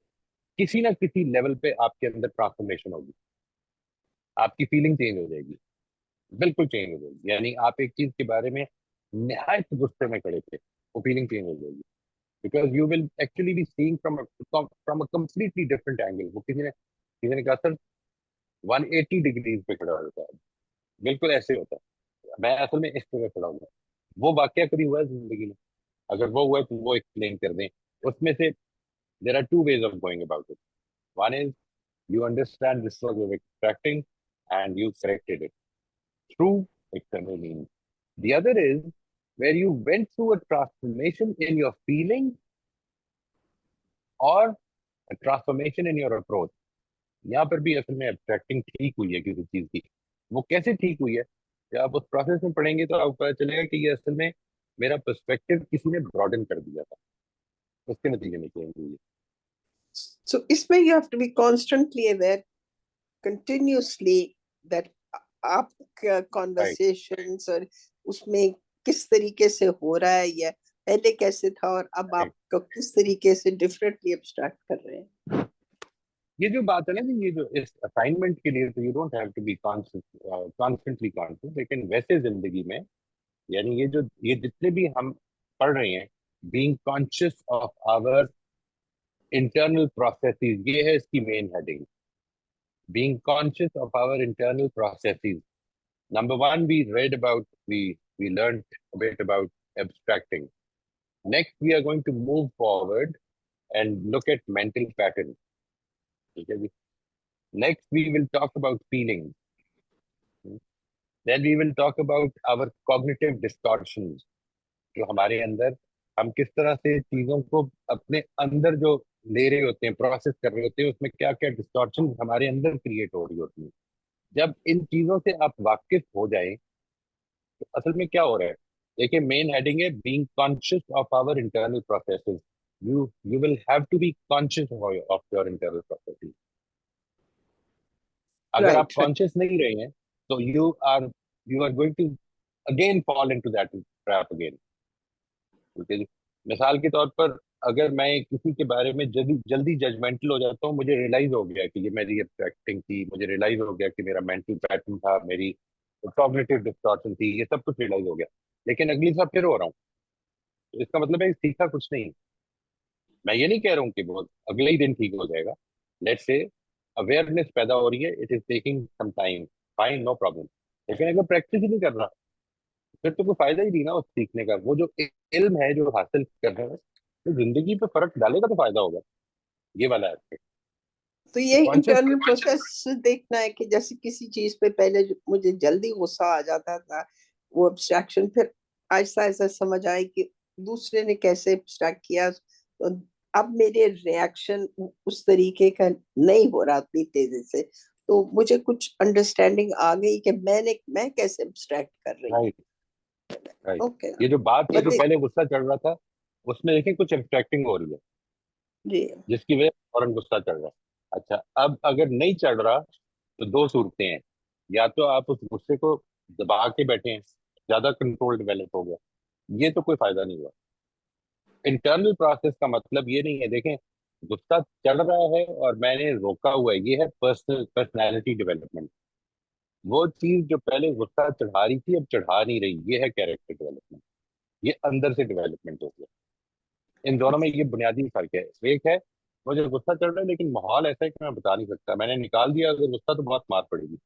किसी ना किसी लेवल पे आपके अंदर ट्रांसफॉर्मेशन होगी। आपकी फीलिंग चेंज हो जाएगी, बिल्कुल चेंज हो जाएगी। यानी आप एक चीज के बारे में निहायत गुस्से में खड़े थे, वो फीलिंग चेंज हो जाएगी। Because you will actually be seeing from a completely different angle. वो किसी ने कहा सर 180 डिग्रीज पे खड़ा होता है, बिल्कुल ऐसे होता है। मैं असल में इस तरह खड़ा हूँ। वो वाकया कभी हुआ है जिंदगी में? अगर वो हुआ है तो वो एक्सप्लेन कर दें। उसमें से there are two ways of going about it. One is you understand this was your extracting and you corrected it through external means. The other is where you went through a transformation in your feeling or a transformation in your approach. यहाँ पर भी असल में एब्स्ट्रैक्टिंग ठीक हुई है किसी चीज की। वो कैसे ठीक हुई है? जब आप उस प्रोसेस में पढ़ेंगे तो आपको पता चलेगा कि ये असल में मेरा पर्सपेक्टिव किसी ने ब्रॉडन कर दिया था, उसके नतीजे में चेंज हुई है। So इसमें you have to be constantly aware, continuously, that आप राइट, कॉन्वर्सेशंस और उसमें किस तरीके से हो रहा है, या पहले कैसे था और अब आप राइट। किस तरीके से डिफरेंटली एब्स्ट्रैक्ट कर रहे हैं। ये जो बात है ना कि ये जो इस असाइनमेंट के लिए तो you don't have to be constantly conscious, लेकिन वैसे जिंदगी में, यानी ये जितने भी हम पढ़ रहे हैं, being conscious of our internal processes, ये है इसकी main heading. Being conscious of our internal processes. Number one, we learn a bit about abstracting. Next we are going to move forward and look at mental patterns. ठीक है जी? Next we will talk about feelings. Then we will talk about our cognitive distortions, जो हमारे अंदर, हम किस तरह से चीजों को अपने अंदर जो ले रहे होते हैं, प्रोसेस कर रहे होते हैं, उसमें क्या क्या डिस्टॉर्शन हमारे अंदर क्रिएट हो रही होती है। जब इन चीजों से आप वाकिफ हो जाएं तो असल में क्या हो रहा है? देखिए, मेन हेडिंग है being conscious of our internal processes. You will have to be conscious of your internal processes. अगर आप राइट, राइट। कॉन्शियस नहीं रहे हैं तो you are going to again fall into that trap again. ठीक है जी? मिसाल के तौर पर, अगर मैं किसी के बारे में जल्दी जल्दी जजमेंटल हो जाता हूँ, मुझे रियलाइज हो गया कि ये मेरी एक्टिंग थी, मुझे रियलाइज हो गया कि मेरा मेंटल पैटर्न था, मेरी कॉग्निटिव डिस्टॉर्शन थी, ये सब कुछ रियलाइज हो गया, लेकिन अगली दफा फिर हो रहा हूँ, तो इसका मतलब है सीखा कुछ नहीं। मैं ये नहीं कह रहा हूँ कि वो अगले ही दिन ठीक हो जाएगा। लेट्स से अवेयरनेस पैदा हो रही है, it is taking some time, fine, no problem. लेकिन अगर प्रैक्टिस ही नहीं कर रहा, फिर तो कोई फायदा ही नहीं ना उस सीखने का। वो जो इल्म है जो हासिल कर रहे हैं, तो जिंदगी पे फर्क डालेगा तो फायदा होगा। ये वाला एस्पेक्ट तो ये कॉन्शियस। इंटरनल प्रोसेस देखना है कि जैसे किसी चीज पे पहले मुझे जल्दी गुस्सा आ जाता था, वो एब्स्ट्रैक्शन, फिर आहिस्ता आहिस्ता समझ आई कि दूसरे ने कैसे एब्स्ट्रैक्ट किया, तो अब मेरे रिएक्शन उस तरीके का नहीं हो रहा उतनी तेजी से, तो मुझे कुछ अंडरस्टैंडिंग आ गई कि मैं कैसे एब्स्ट्रैक्ट कर रही हूँ। Right, right. ओके। ये जो बात है, जो बट पहले गुस्सा चढ़ रहा था, उसमें देखिए कुछ एब्स्ट्रैक्टिंग हो रही है, जी, जिसकी वजह से फौरन गुस्सा चढ़ रहा है। अच्छा, अब अगर नहीं चढ़ रहा तो दो सूरतें हैं। या तो आप उस गुस्से को दबा के बैठे हैं, ज्यादा कंट्रोल डेवलप हो गया, ये तो कोई फायदा नहीं हुआ। इंटरनल प्रोसेस का मतलब ये नहीं है, देखें, गुस्सा चढ़ रहा है और मैंने रोका हुआ है, ये है पर्सनैलिटी डेवलपमेंट। वो चीज जो पहले गुस्सा चढ़ा रही थी अब चढ़ा नहीं रही, ये है कैरेक्टर डेवलपमेंट। ये अंदर से डेवलपमेंट हो गया। इन दोनों में ये बुनियादी फर्क है। एक है मुझे गुस्सा चढ़ रहा है लेकिन माहौल ऐसा है कि मैं बता नहीं सकता, मैंने निकाल दिया अगर गुस्सा तो बहुत मार पड़ेगी,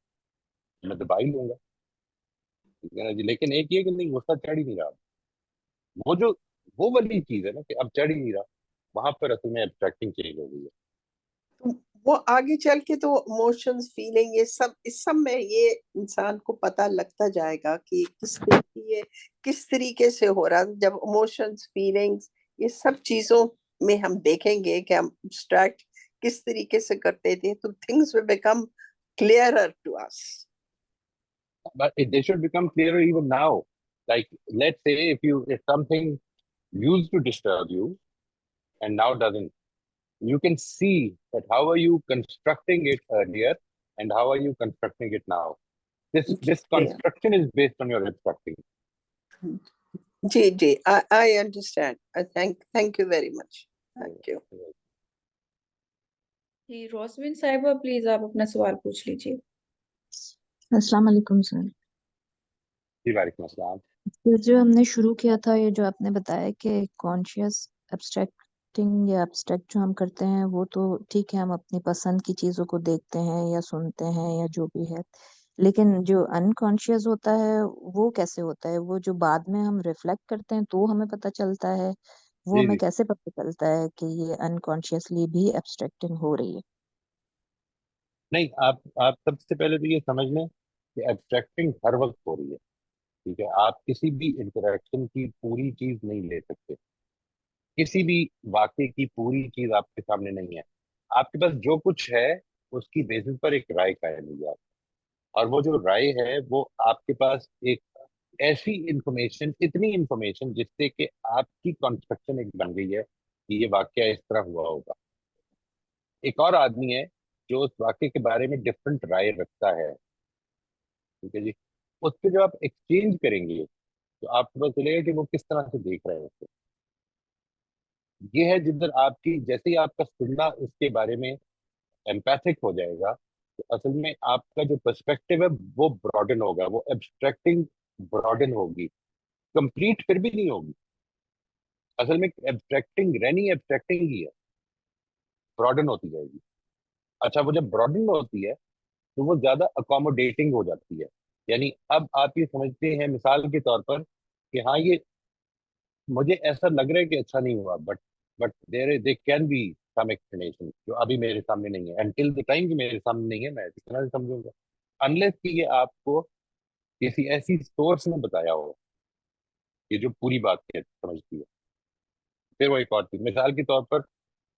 मैं दबा ही लूंगा, ठीक है ना जी। लेकिन एक ये कि नहीं, गुस्सा चढ़ ही नहीं रहा। वो जो वो वाली चीज है ना कि अब चढ़ ही नहीं रहा, वहां पर असल में एब्स्ट्रैक्टिंग चेंज हो गई है। तो वो आगे चल के तो इमोशंस फीलिंग ये सब, इस सब में ये इंसान को पता लगता जाएगा कि किस तरीके से हो रहा है। जब इमोशंस फीलिंग्स ये सब चीजों में हम देखेंगे कि हम abstract किस तरीके से करते थे, तो things will become clearer to us. But they should become clearer even now. Like, let's say if something used to disturb you and now doesn't, you can see that how are you constructing it earlier and how are you constructing it now. This construction is based on your obstructing. जी जी, I understand. Thank you very much. Thank you. जी रोसविन साहिबा, please आप अपना सवाल पूछ लीजिए। अस्सलाम वालेकुम सर। जी वालेकुम अस्सलाम। ये जो हमने शुरू किया था, ये जो आपने बताया कि कॉन्शियस एब्स्ट्रैक्टिंग या एब्स्ट्रैक्ट जो हम करते हैं वो तो ठीक है, हम अपनी पसंद की चीजों को देखते हैं या सुनते हैं या जो भी है, लेकिन जो अनकॉन्शियस होता है वो कैसे होता है? वो जो बाद में हम रिफ्लेक्ट करते हैं तो हमें पता चलता है, वो जी हमें जी। कैसे पता चलता है कि ये अनकॉन्शियसली भी एब्स्ट्रैक्टिंग हो रही है? नहीं, आप सबसे पहले तो ये समझ लें कि एब्स्ट्रैक्टिंग हर वक्त हो रही है, ठीक है। आप किसी भी इंटरेक्शन की पूरी चीज नहीं ले सकते, किसी भी वाक्य की पूरी चीज आपके सामने नहीं है। आपके पास जो कुछ है उसकी बेसिस पर एक राय कायम हुई है। और वो जो राय है वो आपके पास एक ऐसी इंफॉर्मेशन, इतनी इंफॉर्मेशन जिससे कि आपकी कंस्ट्रक्शन एक बन गई है कि ये वाक्य इस तरह हुआ होगा। एक और आदमी है जो उस वाक्य के बारे में डिफरेंट राय रखता है, ठीक है जी। उससे जब आप एक्सचेंज करेंगे तो आपको पता चलेगा कि वो किस तरह से देख रहे हैं उसको। ये है जिधर आपकी, जैसे ही आपका सुनना उसके बारे में एम्पैथिक हो जाएगा तो असल में आपका जो पर्सपेक्टिव है वो ब्रॉडन होगा, वो एब्स्ट्रैक्टिंग ब्रॉडन होगी, कंप्लीट फिर भी नहीं होगी। असल में एब्स्ट्रैक्टिंग रहनी एब्स्ट्रैक्टिंग ही है, ब्रॉडन होती जाएगी। अच्छा, वो जब ब्रॉडन होती है तो वो ज्यादा अकोमोडेटिंग हो जाती है। यानी अब आप ये समझते हैं मिसाल के तौर पर कि हाँ ये मुझे ऐसा लग रहा है कि अच्छा नहीं हुआ, but they can be some explanation जो अभी मेरे सामने नहीं है। एंटिल द टाइम कि मेरे सामने नहीं है मैं इस तरह से समझूंगा, अनलेस कि ये आपको किसी ऐसी सोर्स ने बताया हो ये जो पूरी बात है समझती है। फिर वो एक और चीज, मिसाल के तौर पर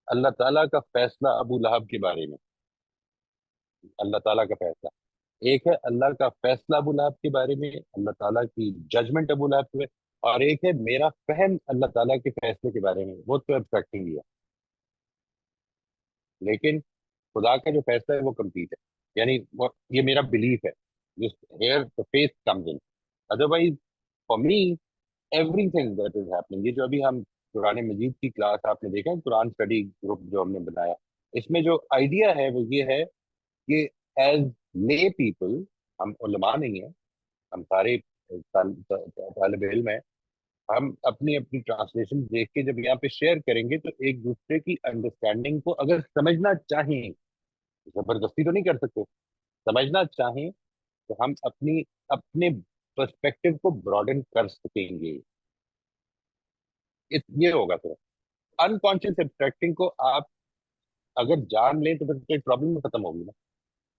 अल्लाह ताला का फैसला अबू लहब के बारे में, अल्लाह ताला का फैसला, एक है अल्लाह का फैसला अबू लहब के बारे में, अल्लाह ताला की जजमेंट अबू लहब पे, और एक है मेरा फहम अल्लाह ताला के फैसले के बारे में, वो तो एब्स्ट्रैक्टिंग ही है। लेकिन खुदा का जो फैसला है वो कंप्लीट है, यानी वो ये मेरा बिलीफ है, जिस here the faith comes in. Otherwise for me everything that is happening, ये जो अभी हम कुरान मजीद की क्लास आपने देखा है, कुरान स्टडी ग्रुप जो हमने बनाया, इसमें जो आइडिया है वो ये है कि एज ले पीपल, हम उलमा नहीं है, हम सारे तालिब इल्म है, हम अपनी अपनी ट्रांसलेशन देख के जब यहाँ पे शेयर करेंगे तो एक दूसरे की अंडरस्टैंडिंग को अगर समझना चाहें, जबरदस्ती तो नहीं कर सकते, समझना चाहें तो हम अपनी अपने पर्सपेक्टिव को ब्रॉडन कर सकेंगे। ये होगा। तो अनकॉन्शियस एब्स्ट्रैक्टिंग को आप अगर जान लें तो फिर कोई प्रॉब्लम खत्म होगी ना।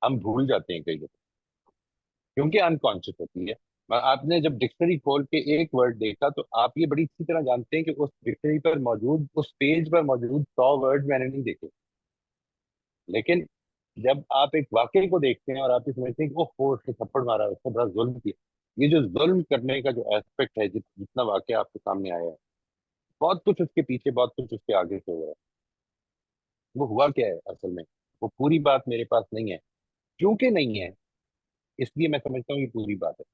हम भूल जाते हैं कई बार क्योंकि अनकॉन्शियस होती है। आपने जब डिक्शनरी खोल के एक वर्ड देखा तो आप ये बड़ी अच्छी तरह जानते हैं कि उस डिक्शनरी पर मौजूद, उस पेज पर मौजूद 100 वर्ड मैंने नहीं देखे। लेकिन जब आप एक वाक्य को देखते हैं और आप ये समझते हैं कि ओह उसने थप्पड़ मारा, उसने बड़ा जुल्म किया, ये जो जुल्म करने का जो एस्पेक्ट है, जितना वाक्य आपके सामने आया है, बहुत कुछ उसके पीछे, बहुत कुछ उसके आगे से हुआ है। वो हुआ क्या है असल में, वो पूरी बात मेरे पास नहीं है। क्योंकि नहीं है इसलिए मैं समझता हूँ ये पूरी बात है।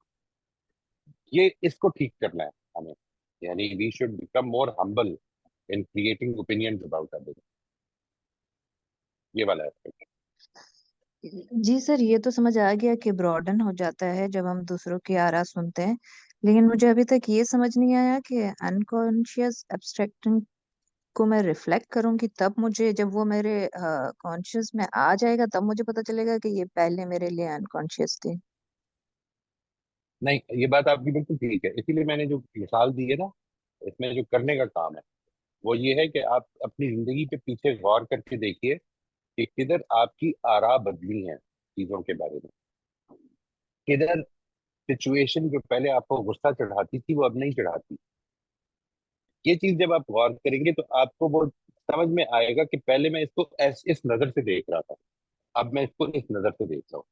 ये इसको ठीक करना है हमें, यानी we should become more humble. in creating opinions about others. ये वाला aspect. जी सर, ये तो समझ आ गया कि ब्रॉडन हो जाता है जब हम दूसरों की आरा सुनते हैं, लेकिन मुझे अभी तक ये समझ नहीं आया कि अनकॉन्शियस एब्स्ट्रैक्टिंग को मैं रिफ्लेक्ट करूंगी, तब मुझे, जब वो मेरे कॉन्शियस में आ जाएगा, तब मुझे पता चलेगा कि ये पहले मेरे लिए अनकॉन्शियस थी। नहीं, ये बात आपकी बिल्कुल ठीक है, इसीलिए मैंने जो मिसाल दी है ना, इसमें जो करने का काम है वो ये है कि आप अपनी जिंदगी के पीछे गौर करके देखिए कि किधर आपकी आरा बदली हैं चीजों के बारे में, किधर सिचुएशन जो पहले आपको गुस्सा चढ़ाती थी वो अब नहीं चढ़ाती। ये चीज जब आप गौर करेंगे तो आपको वो समझ में आएगा कि पहले मैं इसको इस नजर से देख रहा था, अब मैं इसको इस नजर से देख रहा हूँ।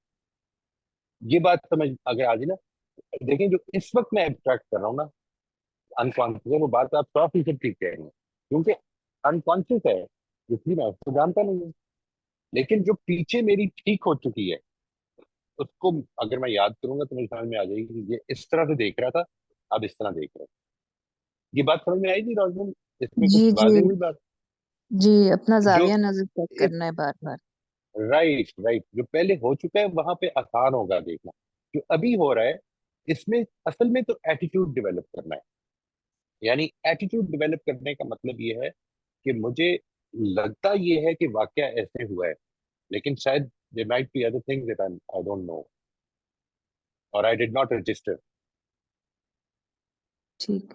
ये बात समझ अगर आ गई ना, देखें जो इस वक्त मैं एब्स्ट्रैक्ट कर रहा हूँ ना, अनकॉन्शियस है, वो बात आप 100% ठीक कह रहे हैं, क्योंकि अनकॉन्शियस है इसलिए मैं उसको जानता नहीं हूँ। लेकिन जो पीछे मेरी ठीक हो चुकी है उसको अगर मैं याद करूंगा तो मेरी समझ में आ जाएगी कि ये इस तरह से देख रहा था, अब इस तरह देख रहा है। ये बात समझ में आई थी रोशन? इसमें जी कुछ जी। वाजे हुई बात? जी, अपना जो जाविया नजर चेक करना है बार बार। राइट राइट, जो पहले हो चुका है वहां पे आसान होगा देखना, जो अभी हो रहा है इसमें असल में तो एटीट्यूड डेवलप करना है। यानी एटीट्यूड डेवलप करने का मतलब ये है कि मुझे लगता ये है कि वाकया ऐसे हुआ है, लेकिन शायद there might be other things that I don't know or I did not register. ठीक।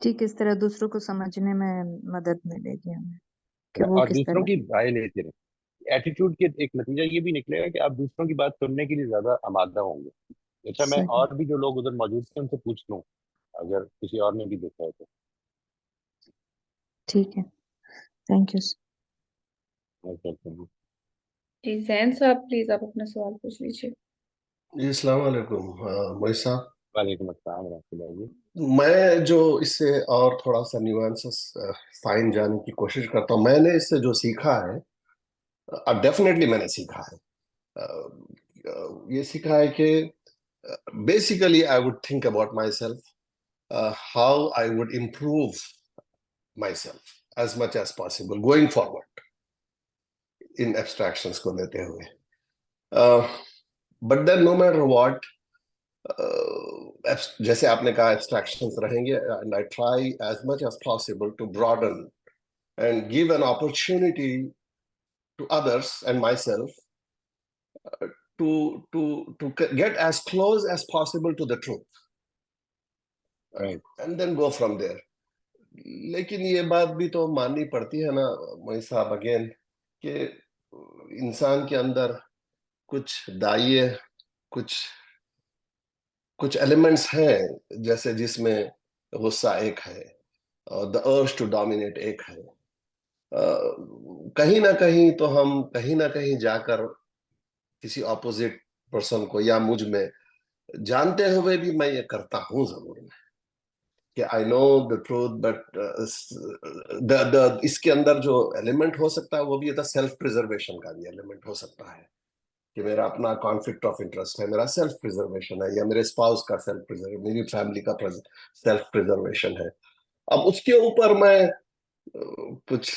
ठीक, इस तरह दूसरों को समझने में मदद मिलेगी हमें कि वो और किस दूसरों तरह। की राय लेते रहे। एटीट्यूड के एक नतीजा ये भी निकलेगा कि आप दूसरों की बात सुनने के लिए ज्यादा आमादा होंगे। अच्छा, मैं सही। और भी जो लोग उधर मौजूद थे उनसे पूछ लूँ, अगर किसी और ने भी देखा है तो। ठीक है, थैंक यू। मैं कहता हूँ। जी जैन साहब प्लीज आप अपना सवाल पूछ लीजिए। जी अस्सलाम वालेकुम मोइज साहब। वालेकुम अस्सलाम रहमतुल्लाह जी। मैं जो इससे और थोड़ा सा न्यूएंसेस फाइन जाने की कोशिश करता हूँ, मैंने इससे जो सीखा है, डेफिनेटली मैंने सीखा है, ये सीखा है कि basically I would think about my self, how I would improve my self as much as possible going forward in abstractions को लेते हुए। But then no matter what, जैसे आपने कहा एब्स्ट्रैक्शंस रहेंगे, and I try as much as possible to broaden and give an opportunity to others and myself to get as close as possible to the truth, right. and then go from there. लेकिन ये बात भी तो माननी पड़ती है ना मोई साहब, अगेन, कि इंसान के अंदर कुछ दाइये, कुछ कुछ एलिमेंट्स हैं, जैसे जिसमें गुस्सा एक है और द अर्ज टू डोमिनेट एक है। कहीं ना कहीं तो हम कहीं ना कहीं जाकर किसी ऑपोजिट पर्सन को या मुझ में, जानते हुए भी मैं ये करता हूं जरूर मैं, कि I know the truth, but the इसके अंदर जो एलिमेंट हो सकता है वो भी सेल्फ प्रिजर्वेशन का भी एलिमेंट हो सकता है, कि मेरा अपना कॉन्फ्लिक्ट ऑफ इंटरेस्ट है, मेरा सेल्फ प्रिजर्वेशन है, या मेरे स्पाउस का सेल्फ प्रिजर्वेशन, मेरी फैमिली का सेल्फ प्रिजर्वेशन है। अब उसके ऊपर मैं कुछ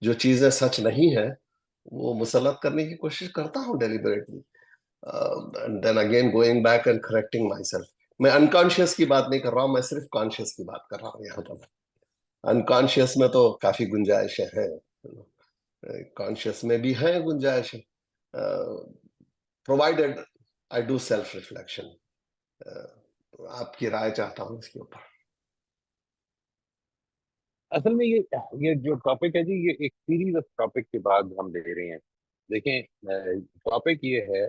जो चीजें सच नहीं है वो मुसलत करने की कोशिश करता हूँ deliberately, and then again going back and correcting my self. मैं अनकॉन्शियस की बात नहीं कर रहा हूँ, मैं सिर्फ कॉन्शियस की बात कर रहा हूँ यहाँ पर। अनकॉन्शियस में तो काफी गुंजाइशें हैं, कॉन्शियस में भी हैं गुंजाइशें, provided I do self reflection. आपकी राय चाहता हूँ इसके ऊपर। असल में ये जो टॉपिक है जी, ये एक सीरीज ऑफ टॉपिक के बाद हम ले रहे हैं। देखें, टॉपिक ये है,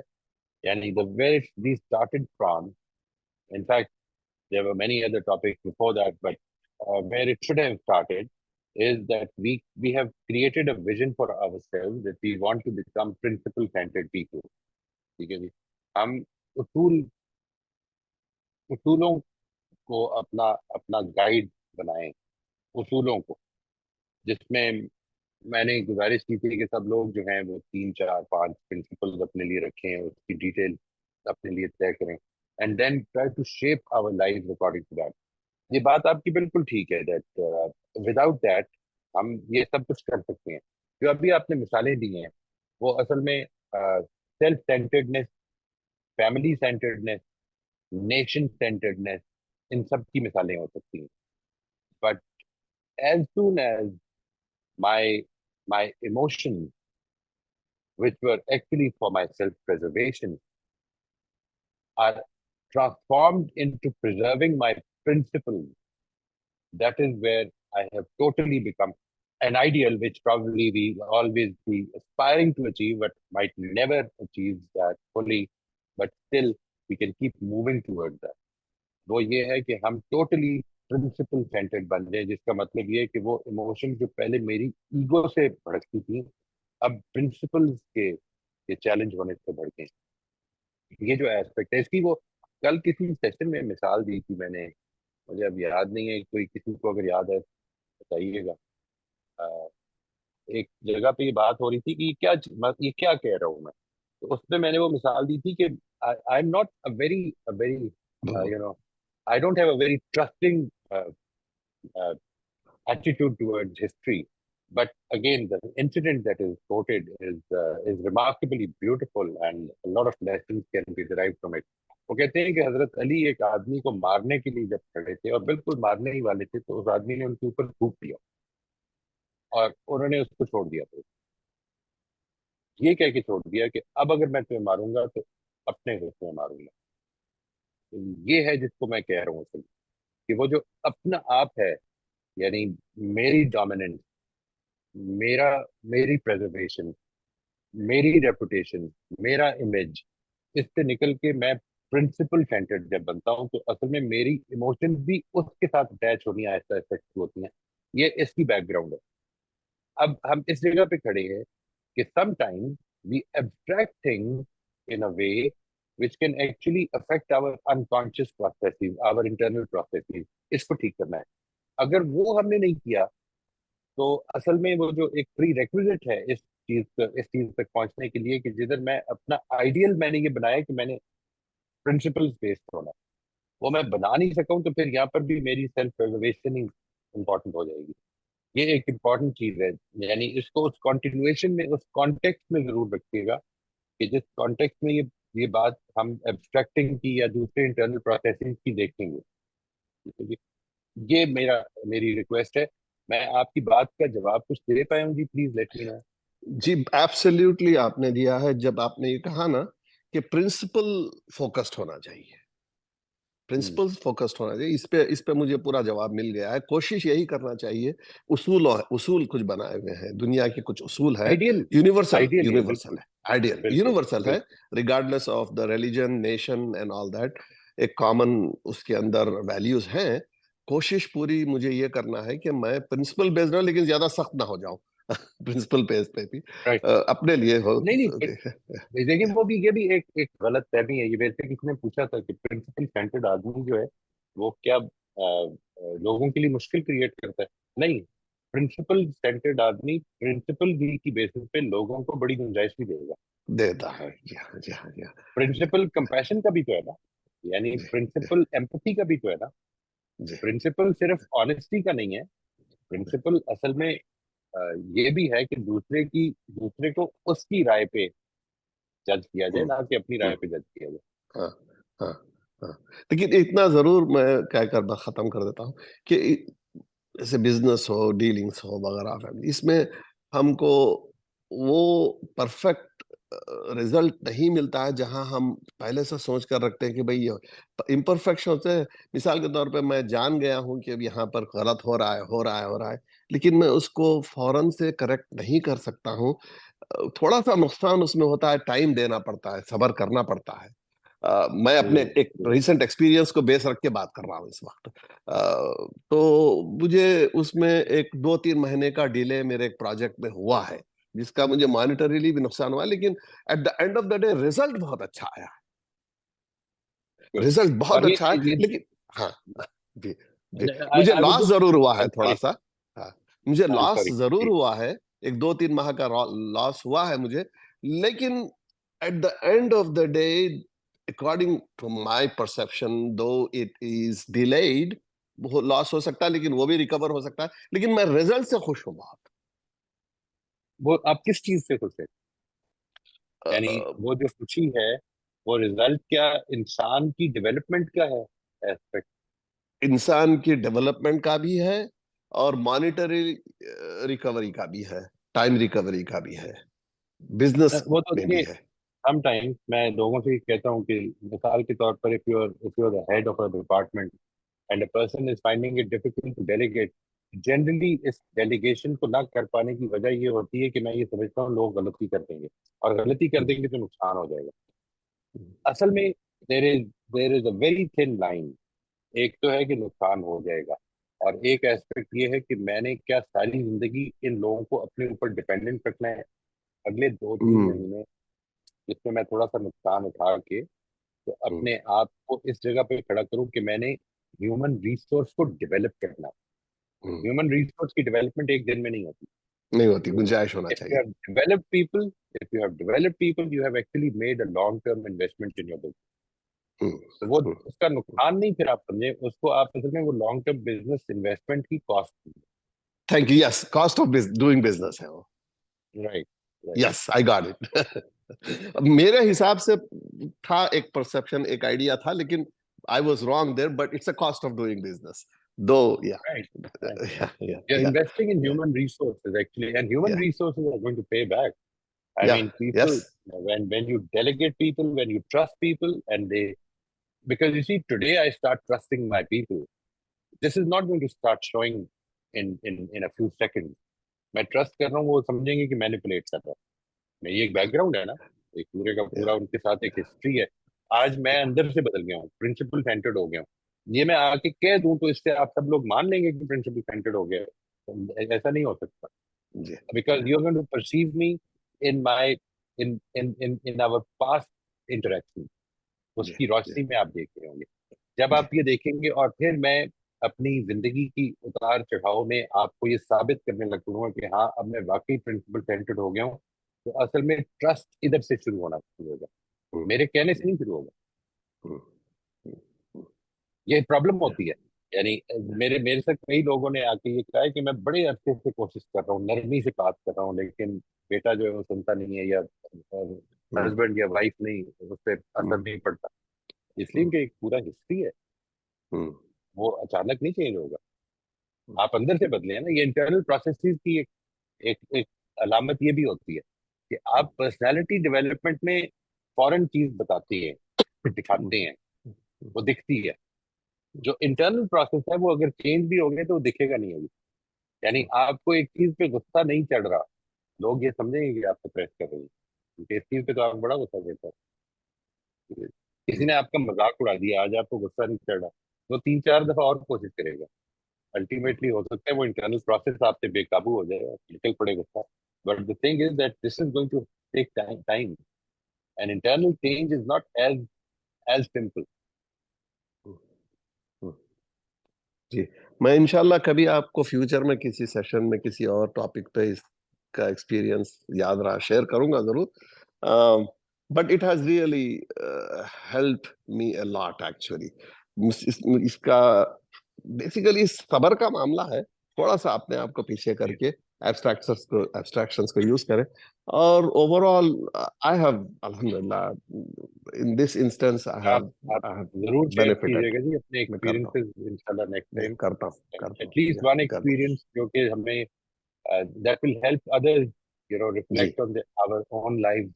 यानी the where we started from, in fact there were many other topics before that, but where it should have started is that we have created a vision for ourselves that we want to become principle centered people. ठीक है जी। हम उसूल उसूलों को अपना अपना guide बनाएं, उसूलों को, जिसमें मैंने गुजारिश की थी कि सब लोग जो हैं वो 3 4 5 प्रिंसिपल्स अपने लिए रखें, उसकी डिटेल अपने लिए तय करें, and then try to shape our life according to that. ये बात आपकी बिल्कुल ठीक है, दैट विदाउट दैट हम ये सब कुछ कर सकते हैं। जो अभी आपने मिसालें दी हैं वो असल में self centredness, family centredness, nation centredness, इन सब की मिसालें हो सकती हैं। But as soon as my my emotion which were actually for my self-preservation are transformed into preserving my principles, that is where I have totally become an ideal, which probably we will always be aspiring to achieve, but might never achieve that fully. But still, we can keep moving towards that. वो ये है कि हम totally principal centred बन जाए, जिसका मतलब ये है कि वो इमोशन जो पहले मेरी ईगो से भड़कती थी, अब प्रिंसिपल्स के ये चैलेंज होने से भड़के। ये जो एस्पेक्ट है इसकी, वो कल किसी सेशन में मिसाल दी थी मैंने, मुझे अब याद नहीं है, कोई किसी को अगर याद है बताइएगा। अ, एक जगह पे ये बात हो रही थी कि ये क्या कह रहा हूँ मैं। तो उसमें मैंने वो मिसाल दी थी कि I am not a very you know I don't have a very trusting attitude towards history. But again, the incident that is quoted is remarkably beautiful, and a lot of lessons can be derived from it. वो कहते हैं कि हजरत अली एक आदमी को मारने के लिए जब खड़े थे और बिल्कुल मारने ही वाले थे, तो उस आदमी ने उनके ऊपर थूक दिया और उन्होंने उसको छोड़ दिया। तो ये कह के छोड़ दिया कि अब अगर मैं तुम्हें मारूंगा तो अपने से तुम्हें मारूंगा। तो ये है जिसको मैं कह रहा हूँ असल में, कि वो जो अपना आप है, यानी मेरी डोमिनेंस, मेरा मेरी प्रेजर्वेशन, मेरी रेपुटेशन, मेरा इमेज, इससे निकल के मैं प्रिंसिपल सेंटर्ड जब बनता हूँ, तो असल में मेरी इमोशंस भी उसके साथ अटैच होनी आहिस्ता आहिस्ता शुरू होती हैं। ये इसकी बैकग्राउंड है। अब हम इस जगह पे खड़े हैं कि sometimes we abstract things in a way which can actually affect our unconscious processes, our internal processes. इसको ठीक करना है। अगर वो हमने नहीं किया, तो असल में वो जो एक प्री रेक्विजिट है इस चीज तक पहुंचने के लिए, कि जिधर मैं अपना आइडियल मैंने ये बनाया कि मैंने प्रिंसिपल्स बेस्ड होना, वो मैं बना नहीं सका हूं, तो फिर यहाँ पर भी मेरी सेल्फ प्रिजर्वेशन ही इम्पोर्टेंट हो जाएगी। ये एक इम्पॉर्टेंट चीज है। यानी इसको उस कॉन्टिन्यूएशन में, उस कॉन्टेक्स्ट में जरूर रखिएगा कि जिस कॉन्टेक्स्ट में ये बात हम एब्स्ट्रैक्टिंग की या दूसरे इंटरनल प्रोसेसिंग की देखेंगे। ठीक है? ये मेरी रिक्वेस्ट है। मैं आपकी बात का जवाब कुछ दे पाया हूँ जी, प्लीज लेट मी नो। जी एब्सोल्युटली आपने दिया है। जब आपने ये कहा ना कि प्रिंसिपल फोकस्ड होना चाहिए, प्रिंसिपल्स फोकस्ड होना चाहिए, इस पे मुझे पूरा जवाब मिल गया है। कोशिश यही करना चाहिए। उसूल कुछ बनाए हुए हैं, दुनिया के कुछ उसूल है, आइडियल, यूनिवर्सल आइडियल है, यूनिवर्सल बिल्कुल है, आइडियल बिल्कुल यूनिवर्सल है, बिल्कुल। Regardless of the religion, nation and all that. एक कॉमन उसके अंदर वैल्यूज हैं। कोशिश पूरी मुझे ये करना है कि मैं प्रिंसिपल बेस्ड रहूं, लेकिन ज्यादा सख्त ना हो जाऊं प्रिंसिपल बेस पे भी राइट। अपने लिए हो। नहीं नहीं, देखिए वो भी, ये भी एक एक गलत फहमी है। ये वैसे किसी ने पूछा था कि प्रिंसिपल सेंटर्ड आदमी जो है वो क्या लोगों के लिए मुश्किल क्रिएट करता है। नहीं, प्रिंसिपल सेंटर्ड आदमी प्रिंसिपल भी की बेसिस पे लोगों को बड़ी गुंजाइश भी देगा। देता है। जी हाँ, जी हाँ, जी हाँ, प्रिंसिपल कंपैशन का भी तो है ना, यानी जी प्रिंसिपल एम्पैथी का भी तो है ना। जी प्रिंसिपल सिर्फ ऑनेस्टी का नहीं है। प्रिंसिपल असल में ये भी है कि दूसरे को उसकी राय पे जज किया जाए, हम्म, ना कि अपनी राय हम्म, पे जज किया जाए। हाँ हाँ हाँ। लेकिन इतना जरूर मैं कहकर मैं खत्म कर देता हूँ कि जैसे बिजनेस हो, डीलिंग्स हो वगैरह, फैमिली, इसमें हमको वो परफेक्ट रिजल्ट नहीं मिलता है जहां हम पहले से सोच कर रखते हैं कि भाई ये इम्परफेक्शन होते हैं। मिसाल के तौर पे मैं जान गया हूं कि अब यहाँ पर गलत हो रहा है, हो रहा है, हो रहा है, लेकिन मैं उसको फौरन से करेक्ट नहीं कर सकता हूँ। थोड़ा सा नुकसान उसमें होता है, टाइम देना पड़ता है, सब्र करना पड़ता है। मैं अपने एक हम्म। रिसेंट एक्सपीरियंस को बेस रख के बात कर रहा हूँ इस वक्त। तो मुझे उसमें एक 2-3 महीने का डिले मेरे एक प्रोजेक्ट में हुआ है, जिसका मुझे मॉनिटरीली भी नुकसान हुआ, लेकिन at the end of the day result बहुत अच्छा आया। Good. रिजल्ट बहुत और अच्छा है, ये लेकिन हाँ, जी जी, मुझे आई वुड लॉस जस्ट, जरूर हुआ है थोड़ा सॉरी, सा। हाँ, मुझे आई एम लॉस सॉरी जरूर जी। हुआ है, एक 2-3 माह का लॉस हुआ है मुझे, लेकिन at the end of the day, according to my perception, though it is delayed, loss हो सकता है, लेकिन वो भी रिकवर हो सकता है। लेकिन मैं रिजल्ट से खुश हूँ बहुत। वो आप किस चीज से खुश है? यानी अ, वो जो खुशी है, वो रिजल्ट क्या, इंसान की डेवलपमेंट का है एस्पेक्ट? इंसान की डेवलपमेंट का भी है, और मॉनिटरी रिकवरी का भी है, टाइम रिकवरी का भी है, बिजनेस वो तो में भी देखिए, है। समटाइम्स मैं लोगों से कहता हूँ कि मिसाल के तौर पर, if you are the head of a department and a person is finding it difficult to delegate, generally इस डेलीगेशन को ना कर पाने की वजह ये होती है कि मैं ये समझता हूँ लोग गलती कर देंगे, और गलती कर हम्म, देंगे तो नुकसान हो जाएगा। असल में there is a very thin line. एक तो है कि नुकसान हो जाएगा, और एक एस्पेक्ट ये है कि मैंने क्या सारी जिंदगी इन लोगों को अपने ऊपर डिपेंडेंट रखना है अगले दो तीन हम्म, महीने जिसमें मैं थोड़ा सा नुकसान उठा के तो हम्म, अपने आप को इस जगह पे खड़ा करूं कि मैंने ह्यूमन रिसोर्स को डेवलप करना है। हम्म। ह्यूमन रिसोर्स की डेवलपमेंट एक दिन में नहीं होती। नहीं होती, गुंजाइश होना इफ यू चाहिए। Have developed people if you have developed people you have actually made a long term investment in your business. Hmm, तो वो हम्म। उसका नुकसान नहीं, फिर आप समझे उसको, आप असल में वो लॉन्ग टर्म बिजनेस इन्वेस्टमेंट की cost. Thank you. Yes, cost of doing business है वो। Right, right. Yes, I got it. मेरे हिसाब से था, एक परसेप्शन, एक आइडिया था, लेकिन I was wrong there, but it's a cost of doing business though. या Right, right. या You're या investing in या human resources actually, and human या resources are going to pay back. I या mean, people, yes. when you delegate people, when you trust people, and they, because you see, today I start trusting my people. This is not going to start showing in a few seconds. मैं trust कर रहा हूँ, वो समझेंगे कि manipulate कर रहा हूँ मैं। ये एक बैकग्राउंड है ना, एक पूरे का या पूरा उनके साथ एक हिस्ट्री है। आज मैं अंदर से बदल गया हूँ, प्रिंसिपल सेंटर्ड हो गया हूँ। ये मैं आके कह दूं तो इससे आप सब लोग मान लेंगे कि प्रिंसिपल सेंटर्ड हो गया। तो ऐसा नहीं हो सकता, जी because you're going to perceive me in my in our past interaction। जी उसकी जी रोशनी में आप देख रहे होंगे। जब जी आप ये देखेंगे और फिर मैं अपनी जिंदगी की उतार चढ़ाव में आपको ये साबित करने लगूंगा कि हाँ, अब मैं वाकई प्रिंसिपल सेंटर्ड हो गया हूँ, तो असल में ट्रस्ट इधर से शुरू होना शुरू होगा, हम्म, मेरे कहने से हम्म, नहीं शुरू होगा। हम्म, हम्म, ये प्रॉब्लम या होती है। यानी या मेरे मेरे से कई लोगों ने आके ये कहा है कि मैं बड़े अरसे से कोशिश कर रहा हूँ, नरमी से बात कर रहा हूँ, लेकिन बेटा जो है वो सुनता नहीं है, या हम्म, हस्बैंड या वाइफ नहीं, उस पर असर हम्म, नहीं पड़ता। इसलिए हम्म, कि एक पूरा हिस्ट्री है, हम्म, वो अचानक नहीं चेंज होगा। हम्म, आप अंदर से बदले हैं ना। ये इंटरनल प्रोसेसेस की एक अलामत ये भी होती है कि आप पर्सनालिटी डेवलपमेंट में फॉरेन चीज बताते हैं, हम्म, दिखाते हैं, वो दिखती है। जो इंटरनल प्रोसेस है वो अगर चेंज भी हो गए तो वो दिखेगा नहीं होगी। यानी आपको एक चीज पे गुस्सा नहीं चढ़ रहा, लोग ये समझेंगे कि आप सप्रेस कर रहे हैं, क्योंकि इस चीज पे तो आप बड़ा गुस्सा देता है। किसी ने आपका मजाक उड़ा दिया, आज आपको गुस्सा नहीं चढ़ रहा, तो तीन चार दफा और कोशिश करेगा। अल्टीमेटली हो सकता है वो इंटरनल प्रोसेस आपसे बेकाबू हो जाए, निकल पड़े गुस्सा। But the thing is that this is going to take time, and internal change is not as simple. Hmm. जी, मैं इंशाल्लाह कभी आपको फ्यूचर में किसी सेशन में किसी और टॉपिक पे इसका एक्सपीरियंस याद रहा शेयर करूंगा जरूर। But it has really help me a lot actually. इसका बेसिकली सबर का मामला है, थोड़ा सा अपने आप को पीछे करके एब्स्ट्रैक्शंस को यूज करें, और ओवरऑल आई हैव अल्हम्दुलिल्लाह इन दिस इंस्टेंस आप आप आई हैव जरूर शेयर बेनिफिटेड। कीजिएगा जी अपने मैं करता हूँ, एक्सपीरियंसेस इंशाल्लाह नेक्स्ट नहीं टाइम। करता हूँ, करता हूँ, एटलीस्ट वन करता हूँ। एक्सपीरियंस जो कि हमें that will help others, जी reflect on our own lives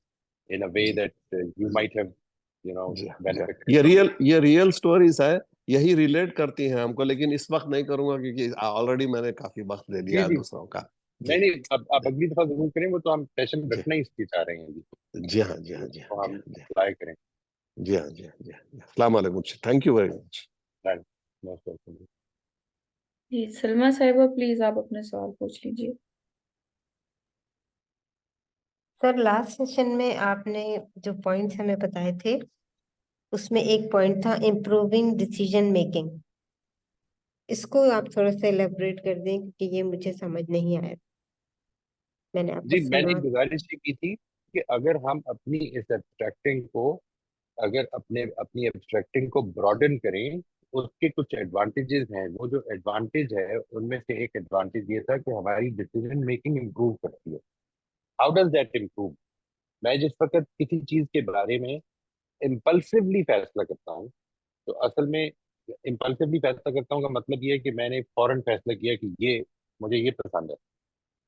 in a way जी that you जी might have, जी जी। benefited from it. ये रियल स्टोरीज है, यही रिलेट करती हैं हमको, लेकिन इस वक्त नहीं करूंगा क्योंकि ऑलरेडी मैंने काफी वक्त ले जी लिया है जी। दूसरों का। जी नहीं नहीं, अब आप अगली दफा जरूर करें, वो तो हम सेशन जी रखना ही इसकी चाह रहे हैं जी। जी हाँ जी हाँ जी हाँ तो जी हम हाँ जी अप्लाई करें। जी हाँ जी हाँ जी हाँ जी। अस्सलाम वालेकुम, thank you very much. Right. Most welcome. जी सलमा साहिबा, प्लीज आप अपने सवाल पूछ लीजिए। सर, लास्ट सेशन में आपने जो पॉइंट्स हमें बताए थे उसमें एक पॉइंट था इम्प्रूविंग डिसीजन मेकिंग। इसको आप थोड़ा सा एलेबरेट कर दें क्योंकि ये मुझे समझ नहीं आया। मैंने आपको जी, मैंने सुना। गुजारिश ये की थी कि अगर हम अपनी इस एब्स्ट्रैक्टिंग को, अगर अपने अपनी एब्स्ट्रैक्टिंग को ब्रॉडन करें, उसके कुछ एडवांटेजेस हैं। वो जो एडवांटेज है उनमें से एक एडवांटेज ये था कि हमारी डिसीजन मेकिंग इम्प्रूव करती है। How does that improve? मैं जिस वक्त किसी चीज के बारे में इम्पल्सिवली फैसला करता हूँ, तो असल में इम्पल्सिवली फैसला करता हूँ का मतलब ये है कि मैंने फौरन फैसला किया कि ये मुझे ये पसंद है।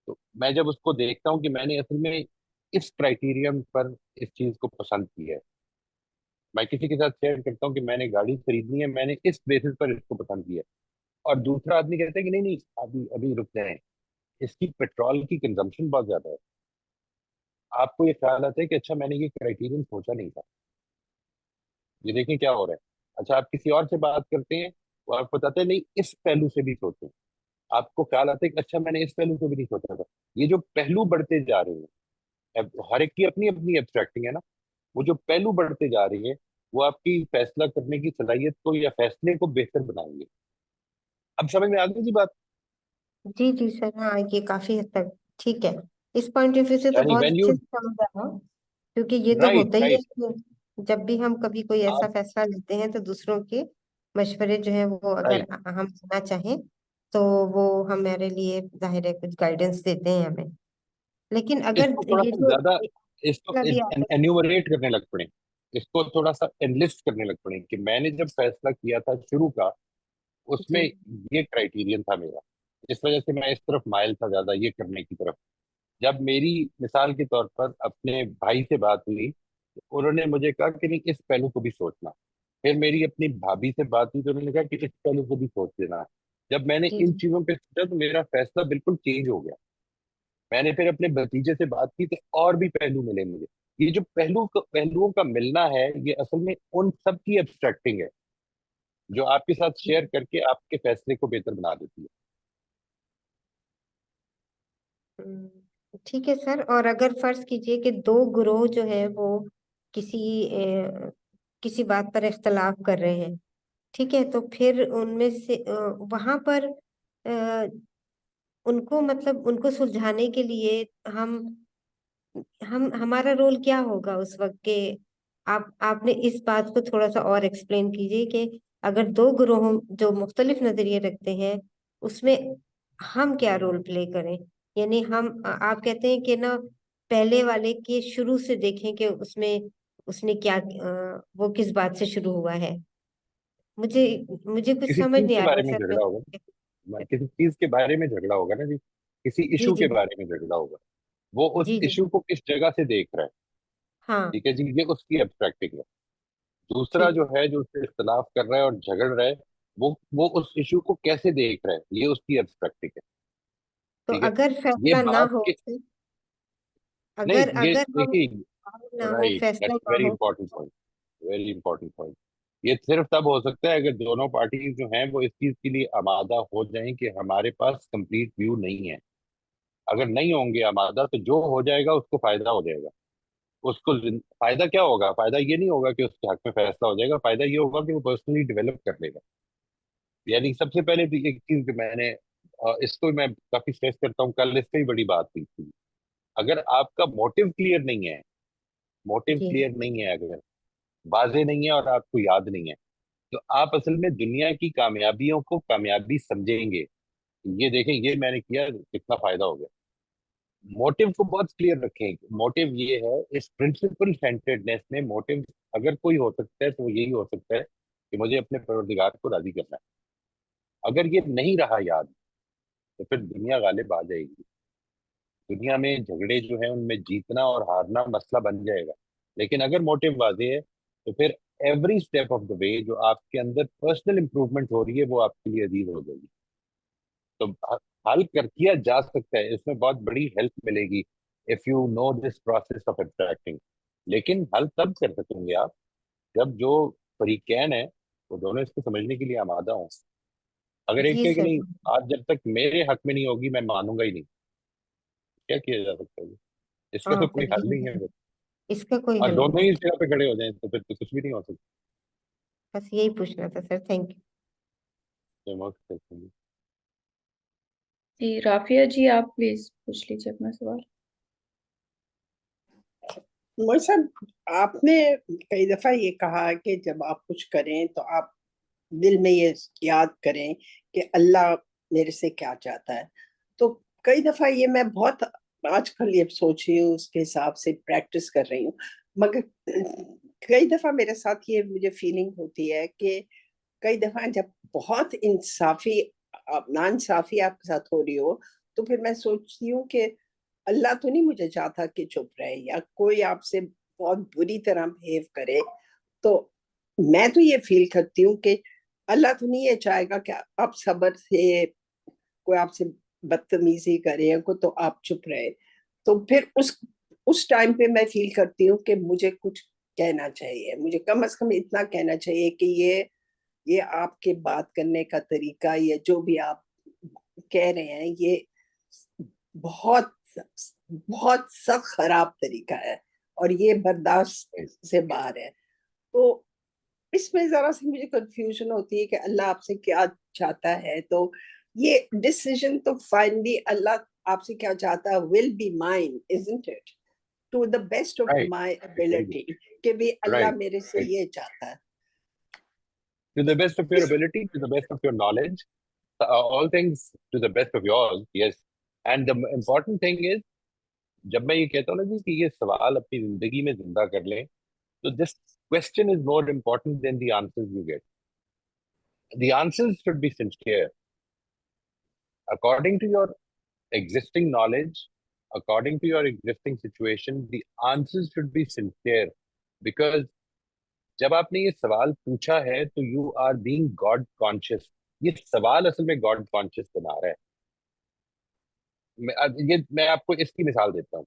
तो मैं जब उसको देखता हूँ कि मैंने असल में इस क्राइटेरियम पर इस चीज को पसंद किया है, मैं किसी के साथ शेयर करता हूँ कि मैंने गाड़ी खरीदनी है, मैंने इस बेसिस पर इसको पसंद किया है, और दूसरा आदमी कहता है कि नहीं नहीं, अभी अभी रुक जाए, इसकी पेट्रोल की कंजम्पशन बहुत ज्यादा है। आपको ये ख्याल आता है कि अच्छा मैंने ये क्राइटेरियन सोचा नहीं था। ये देखें क्या हो रहा है। अच्छा आप किसी और से बात करते हैं, वो आपको बताते हैं नहीं इस पहलू से भी सोचें। आपको ख्याल आता है कि अच्छा मैंने इस पहलू से भी नहीं सोचा था। ये जो पहलू बढ़ते जा रहे हैं, अब हर एक की अपनी अपनी एब्स्ट्रैक्टिंग है ना, वो जो पहलू बढ़ते जा रही है वो आपकी फैसला करने की सलाहियत को या फैसले को बेहतर बनाएंगे। अब समझ में आ गई जी बात? जी जी सर, हाँ ये काफी हद तक ठीक है। इस पॉइंट ऑफ व्यू से तो यानी बहुत व्हेन अच्छे यू, से समझ आ रहा हूँ, क्योंकि ये तो राइट होता ही है राइट, कि जब भी हम कभी कोई ऐसा आप, फैसला लेते हैं तो दूसरों के मशवरे जो है वो अगर राइट, हम लेना चाहें तो वो हमारे लिए जाहिर है कुछ गाइडेंस देते हैं हमें। लेकिन अगर इसको थोड़ा ये सा जो ज्यादा, एक इसको फैसला भी आता है। एन्यूमरेट करने लग पड़े, इसको थोड़ा सा एनलिस्ट करने लग पड़े कि मैंने जब फैसला किया था शुरू का, उसमें जी ये क्राइटेरियन था मेरा, इस वजह से मैं इस तरफ माइल था ज्यादा ये करने की तरफ। जब मेरी मिसाल के तौर पर अपने भाई से बात हुई, तो उन्होंने मुझे कहा कि नहीं इस पहलू को भी सोचना। फिर मेरी अपनी भाभी से बात हुई तो उन्होंने कहा कि इस पहलू को भी सोच लेना। जब मैंने जी इन जी चीजों पे सोचा तो मेरा फैसला बिल्कुल चेंज हो गया। मैंने फिर अपने भतीजे से बात की तो और भी पहलू मिले मुझे। ये जो पहलुओं का मिलना है, ये असल में उन सब की एब्स्ट्रैक्टिंग है जो आपके साथ शेयर करके आपके फैसले को बेहतर बना देती है। ठीक है सर। और अगर फर्ज कीजिए कि दो ग्रोह जो है वो किसी किसी बात पर इख्तलाफ कर रहे हैं, ठीक है, तो फिर उनमें से वहां पर अ, उनको मतलब उनको सुलझाने के लिए हम हमारा रोल क्या होगा उस वक्त के। आपने इस बात को थोड़ा सा और एक्सप्लेन कीजिए कि अगर दो ग्रोह जो मुख्तलिफ नजरिए रखते हैं उसमें हम क्या रोल प्ले करें। यानी आप कहते हैं कि ना पहले वाले के शुरू से देखें कि उसमें उसने क्या वो किस बात से शुरू हुआ है। मुझे मुझे कुछ किसी समझ चीज नहीं के आ रहा बारे है में सर मैं। झगड़ा होगा किसी चीज के बारे में झगड़ा होगा ना जी, किसी जी इशू जी के बारे में झगड़ा होगा। वो उस जी जी इशू को किस जगह से देख रहा है, हाँ ठीक है जी, ये उसकी एब्स्ट्रैक्टिंग है। दूसरा ठीक जो है जो उससे इख्तलाफ कर रहा है और झगड़ रहा है, वो उस इशू को कैसे देख रहा है, ये उसकी एब्स्ट्रैक्टिंग है। तो ठीक है। अगर ये फैसला ना बात हो के, नहीं अगर ये अगर हम देखिए, ना हो राइट, फैसला दैट्स ना वेरी हो। Important point, very important point. ये सिर्फ तब हो सकता है अगर दोनों पार्टी जो हैं वो इस चीज के लिए आमादा हो जाएं कि हमारे पास कंप्लीट व्यू नहीं है। अगर नहीं होंगे आमादा तो जो हो जाएगा उसको फायदा हो जाएगा। फायदा क्या होगा? फायदा ये नहीं होगा कि उसके हक में फैसला हो जाएगा, फायदा ये होगा कि वो पर्सनली डेवलप कर लेगा। यानी सबसे पहले तो एक चीज मैंने, इसको मैं काफी स्ट्रेस करता हूँ, कल इस पे ही बड़ी बात हुई थी। अगर आपका मोटिव क्लियर नहीं है, मोटिव जी क्लियर नहीं है, अगर वाजे नहीं है और आपको याद नहीं है, तो आप असल में दुनिया की कामयाबियों को कामयाबी समझेंगे। ये देखें ये मैंने किया कितना फायदा हो गया। मोटिव को बहुत क्लियर रखें। मोटिव ये है, इस प्रिंसिपल सेंटर्डनेस में मोटिव अगर कोई हो सकता है तो वो यही हो सकता है कि मुझे अपने परवरदिगार को राजी करना है। अगर ये नहीं रहा याद, तो फिर दुनिया गालिब आ जाएगी। दुनिया में झगड़े जो है उनमें जीतना और हारना मसला बन जाएगा। लेकिन अगर मोटिव वाजे है, तो फिर every step of the way जो आपके अंदर पर्सनल इंप्रूवमेंट हो रही है वो आपके लिए अजीज हो जाएगी। तो हल कर किया जा सकता है, इसमें बहुत बड़ी हेल्प मिलेगी if you know this process of abstracting. लेकिन हल तब कर सकेंगे आप जब जो फरीकैन है वो दोनों इसको समझने के लिए आमादा हों। अगर एक जी कहे कि सर। नहीं, आज जब तक मेरे हक में नहीं होगी मैं मानूंगा ही नहीं, क्या किया जा सकता है? इसका हाँ तो कोई फिर हल ये नहीं है फिर। इसका कोई और हल दोनों नहीं ही है। इस जगह पे खड़े हो जाएं तो फिर तो कुछ भी नहीं हो सकता। बस यही पूछना था सर, थैंक यू। जी राफिया जी, आप प्लीज पूछ लीजिए अपना सवाल। मोइज साहब, आपने कई दफा ये कहा कि जब आप कुछ करें तो आप दिल में ये याद करें कि अल्लाह मेरे से क्या चाहता है। तो कई दफा ये मैं बहुत आजकल ये सोच रही हूँ, उसके हिसाब से प्रैक्टिस कर रही हूँ। मगर कई दफा मेरे साथ ये मुझे फीलिंग होती है कि कई दफा जब बहुत इंसाफी नाइंसाफी आपके साथ हो रही हो, तो फिर मैं सोचती हूँ कि अल्लाह तो नहीं मुझे चाहता कि चुप रहे, या कोई आपसे बहुत बुरी तरह बिहेव करे, तो मैं तो ये फील करती हूँ कि अल्लाह तो नहीं ये चाहेगा कि आप सब्र से, कोई आपसे बदतमीजी करे को तो आप चुप रहे। तो फिर उस टाइम पे मैं फील करती हूँ कि मुझे कुछ कहना चाहिए, मुझे कम से कम इतना कहना चाहिए कि ये आपके बात करने का तरीका, ये जो भी आप कह रहे हैं, ये बहुत बहुत सख्त खराब तरीका है और ये बर्दाश्त से बाहर है। तो इसमें जरा सी मुझे कंफ्यूजन होती है कि अल्लाह आपसे क्या चाहता है। तो ये डिसीजन तो फाइनली अल्लाह आपसे क्या चाहता है will be mine, isn't it, to the best of Right. My Very good. Ability, कि भी अल्लाह Right. मेरे से Right. ये चाहता है। To the best of your ability, to the best of your knowledge, all things to the best of yours, yes. And the important thing is, जब मैं ये कहता हूँ ना जी कि ये सवाल अपनी जिंदगी में जिंदा कर लें, तो this question is more important than the answers you get. The answers should be sincere. According to your existing knowledge, according to your existing situation, the answers should be sincere. Because जब आपने ये सवाल पूछा है तो you are being god conscious. ये सवाल असल में गॉड कॉन्शियस बना रहा है। मैं आपको इसकी मिसाल देता हूँ।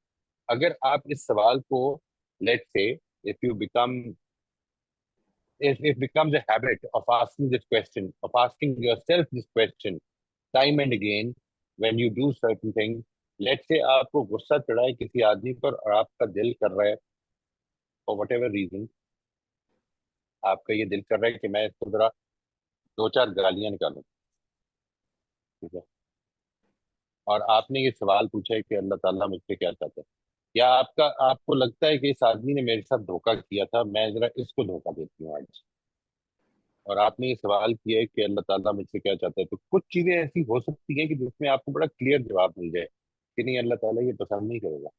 अगर आप इस सवाल को, let's say, if you become, if it becomes a habit of asking this question, of asking yourself this question time and again when you do certain things, let's say आपको गुस्सा चढ़ा है किसी आदमी पर और आपका दिल कर रहा है, for whatever reason, आपका ये दिल कर रहा है कि मैं इसको जरा दो चार गालियां निकालूं, ठीक है, और आपने ये सवाल पूछा है कि अल्लाह ताला मुझसे क्या चाहता है, या आपको लगता है कि इस आदमी ने मेरे साथ धोखा किया था, मैं जरा इसको धोखा देती हूँ आज, और आपने ये सवाल किया है कि अल्लाह ताला मुझसे क्या चाहता है, तो कुछ चीजें ऐसी हो सकती हैं कि जिसमें आपको बड़ा क्लियर जवाब मिल जाए कि नहीं, अल्लाह ताला ये पसंद नहीं करेगा।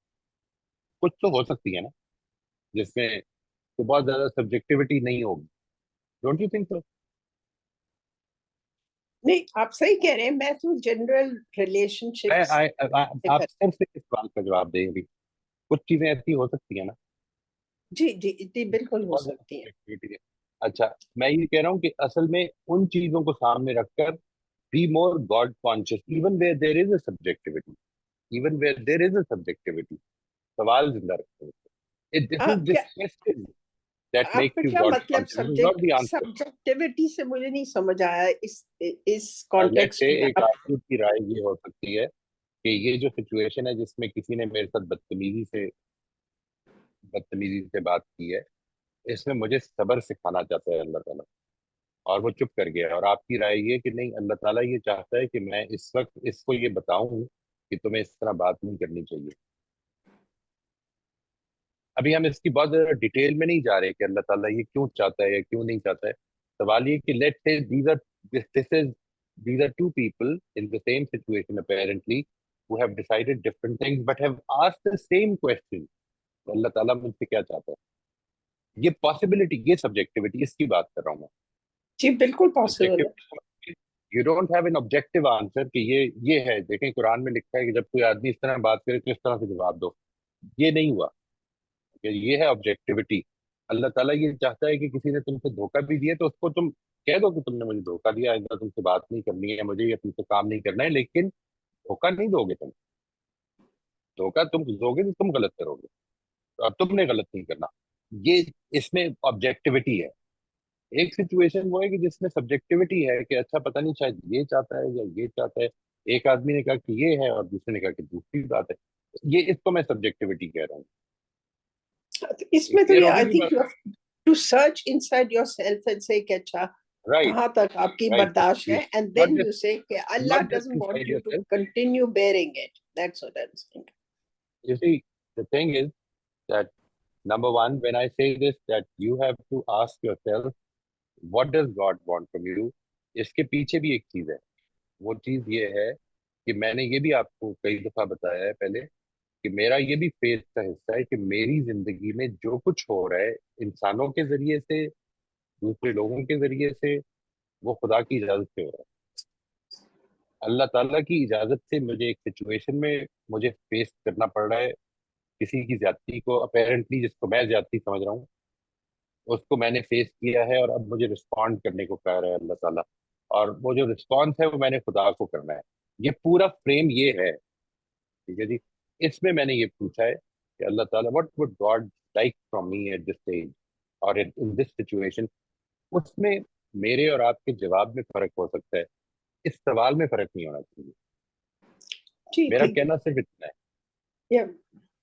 कुछ तो हो सकती है ना जिसमें तो बहुत ज्यादा सब्जेक्टिविटी नहीं होगी। Don't you think so? नहीं, आप सही कह रहे हैं, मैं तो जनरल मैं रिलेशनशिप्स से आप कर। सिर्फ इस सवाल का जवाब देंगे। कुछ चीजें ऐसी हो सकती है ना जी जी जी, बिल्कुल हो बहुत ज्यादा सकती है। सब्जेक्टिविटी है। अच्छा, मैं ये कह रहा हूँ कि असल में उन चीजों को सामने रखकर be more god conscious even where there is a subjectivity, even where there is a subjectivity, सवाल जिंदा रखें। दिस इज क्या दिस क्वेश्चन दैट आपका मेक्स यू क्या गॉड मतलब conscious, is not the answer. Subjectivity से मुझे नहीं समझ आया इस लेट्स से कॉन्टेक्स्ट में एक आप। आदमी की राय ये हो सकती है कि ये जो सिचुएशन है जिसमें किसी ने मेरे साथ बदतमीजी से बात की है, इसमें मुझे सब्र सिखाना चाहता है अल्लाह ताला, और वो चुप कर गया, और आपकी राय ये कि नहीं, अल्लाह ताला ये चाहता है कि मैं इस वक्त इसको ये बताऊं कि तुम्हें इस तरह बात नहीं करनी चाहिए। अभी हम इसकी बहुत ज्यादा डिटेल में नहीं जा रहे कि अल्लाह ताला ये क्यों चाहता है या क्यों नहीं चाहता है। सवाल ये कि let's say these are two people in the same situation apparently who have decided different things but have asked the same question, तो अल्लाह ताला मुझसे क्या चाहता है। ये पॉसिबिलिटी, ये सब्जेक्टिविटी, इसकी बात कर रहा हूँ मैं। जी बिल्कुल पॉसिबल है। Subjectivity, you don't have an objective answer कि ये है, देखें कुरान में लिखा है कि जब कोई आदमी इस तरह बात करे तो इस तरह से जवाब दो। ये नहीं हुआ कि ये है ऑब्जेक्टिविटी। अल्लाह ताला ये चाहता है कि किसी ने तुमसे धोखा भी दिया तो उसको तुम कह दो कि तुमने मुझे धोखा दिया, इतना तुमसे बात नहीं करनी है मुझे, या तुमसे काम नहीं करना है, लेकिन धोखा नहीं दोगे तुम। धोखा तुम दोगे तो तुम गलत करोगे, तो अब तुमने गलत नहीं करना। ये इसमें ऑब्जेक्टिविटी है। एक सिचुएशन वो है कि जिसमें सब्जेक्टिविटी है कि अच्छा पता नहीं शायद ये चाहता है या ये चाहता है। एक आदमी ने कहा कि ये है और दूसरे ने कहा कि दूसरी बात है। ये इसको मैं सब्जेक्टिविटी कह रहा हूँ। तो इसमें तो क्लियर ये होगी आई जी थिंक बात? You have to search inside yourself and say कि अच्छा राइट। कहाँ तक आपकी राइट। बर्दाश्त है, and not then you just say कि अल्लाह not just doesn't want inside you to yourself. Continue bearing it, that's what I am saying. You see, the thing is that number one, when I say this, that you have to ask yourself what does God want from you. इसके पीछे भी एक चीज है, वो चीज ये है कि मैंने ये भी आपको कई दफा बताया है पहले कि मेरा ये भी फेथ का हिस्सा है कि मेरी जिंदगी में जो कुछ हो रहा है इंसानों के जरिए से, दूसरे लोगों के जरिए से, वो खुदा की इजाजत से हो रहा है। अल्लाह ताला की इजाजत से मुझे एक सिचुएशन में मुझे फेस करना पड़ रहा है किसी की ज्यादती को, अपेरेंटली जिसको मैं ज्यादती समझ रहा हूँ, उसको मैंने फेस किया है और अब मुझे रिस्पॉन्ड करने को कह रहा है अल्लाह ताला। और वो जो रिस्पॉन्स है वो मैंने खुदा को करना है। ये पूरा फ्रेम ये है, ठीक है जी। इसमें मैंने ये पूछा है कि अल्लाह ताला what would God like from me at this stage और इन दिस सिचुएशन। उसमें मेरे और आपके जवाब में फर्क हो सकता है, इस सवाल में फर्क नहीं होना चाहिए। ठीक मेरा है। कहना सिर्फ इतना है, या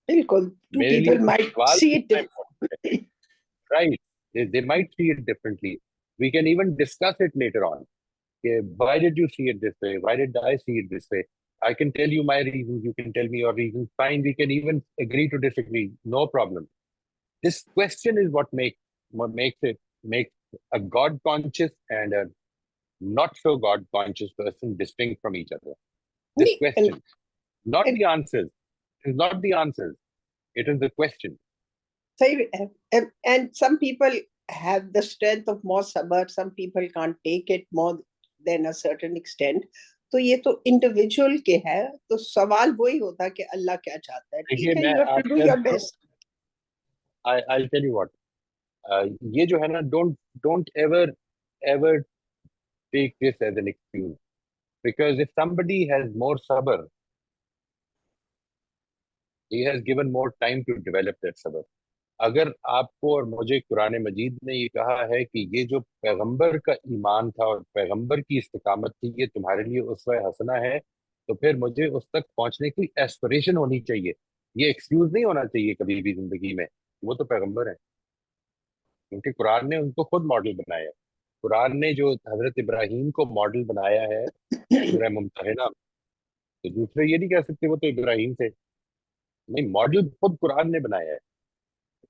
बिल्कुल, टू मेरे लिए पीपल माइट सवाल सी इट। कितना इम्पोर्टेंट है, right. they might see it differently. We can even discuss it later on. Okay, why did you see it this way? Why did I see it this way? I can tell you my reasons. You can tell me your reasons. Fine, we can even agree to disagree. No problem. This question is what makes a God conscious and a not so God conscious person distinct from each other. This नहीं, question, not and the answers. It is not the answers. It is the question. सही है। And some people have the strength of more sabr, some people can't take it more than a certain extent. तो ये तो individual के है, तो सवाल वही होता कि अल्लाह क्या चाहता है। देखिए ठीक है, मैं यू हैव टू डू आपसे your best. I'll tell you what. ये जो है ना, don't ever take this as an excuse, because if somebody has more sabr, he has given more time to develop that sabr. अगर आपको और मुझे कुरान मजीद ने ये कहा है कि ये जो पैगंबर का ईमान था और पैगंबर की इस्तिकामत थी ये तुम्हारे लिए उसवा हसना है, तो फिर मुझे उस तक पहुंचने की एस्पिरेशन होनी चाहिए। ये एक्सक्यूज नहीं होना चाहिए कभी भी जिंदगी में। वो तो पैगंबर है, क्योंकि कुरान ने उनको खुद मॉडल बनाया है। कुरान ने जो हजरत इब्राहीम को मॉडल बनाया है सूरह मुमतहिना, तो दूसरे ये नहीं कह सकते वो तो इब्राहीम थे। नहीं, मॉडल खुद कुरान ने बनाया है।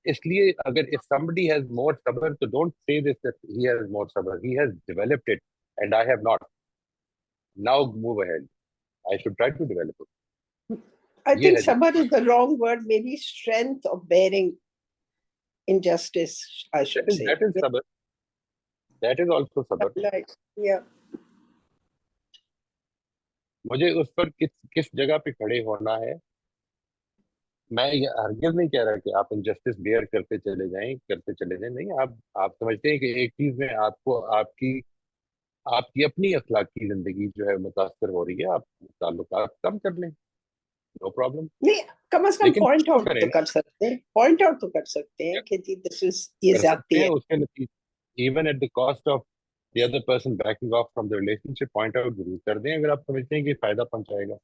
इसलिए अगर if somebody has more sabr, तो don't say this that he has more sabr. He has developed it and I have not. Now move ahead. I should try to develop it. I ये think है sabr is the wrong word, maybe strength of bearing injustice, I should say. that is sabr. That is also sabr. Like, yeah. मुझे उस पर किस किस जगह पे खड़े होना है। मैं ये हरगिज नहीं कह रहा कि आप इनजस्टिस बेयर करते चले जाएं। नहीं, आप समझते हैं कि एक चीज में आपको आपकी आपकी अपनी अखलाकी जिंदगी जो है मुतासर हो रही है, आप ताल्लुकात कम कर लें, नो प्रॉब्लम। नहीं, कम से कम लेकिन पॉइंट आउट करें तो ना, कर सकते हैं, पॉइंट आउट तो कर सकते हैं कि जी दिस इज, ये कर सकते ज्यादती हैं है। उसके नतीजे, even at the cost of the other person banking of from the relationship, point out जरूर कर दें अगर आप समझते हैं कि फायदा पहुंचाएगा।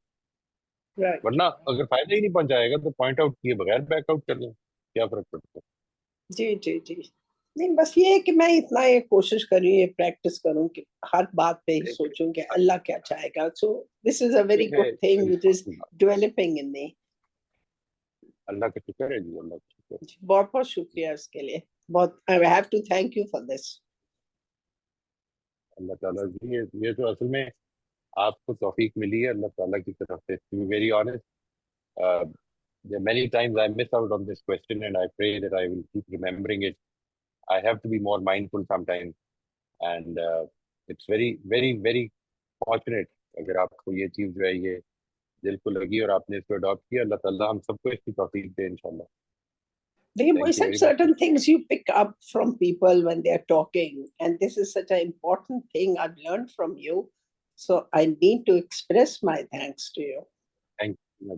राइट। वरना अगर फायदा ही नहीं पहुंचाएगा तो पॉइंट आउट किए बगैर बैक आउट कर लें, क्या फर्क पड़ता है। जी जी जी। नहीं, बस ये है कि मैं इतना ये कोशिश करूँ, ये प्रैक्टिस करूँ कि हर बात पे ही सोचूं कि अल्लाह क्या चाहेगा। So this is a very ये है good thing which is important बात। डेवलपिंग इन मी। अल्लाह का शुक्र है जी, अल्लाह का शुक्र है। बहुत बहुत शुक्रिया इसके लिए। बहुत, I have to thank you for this. अल्लाह ताला जी, ये तो असल में आपको तौफीक मिली है अल्लाह ताला की तरफ से। To be very honest, many times I miss out on this question and I pray that I will keep remembering it. I have to be more mindful sometimes, and it's very very very fortunate अगर आपको ये चीज जो है ये दिल को लगी और आपने इसको अडॉप्ट किया। अल्लाह ताला हम सबको इसकी तौफीक दे इंशाल्लाह। देखिए thank you Moiz, very much. certain things you pick up from people when they are talking, and this is such an important thing I've learned from you. So I need to express my thanks to you. Thank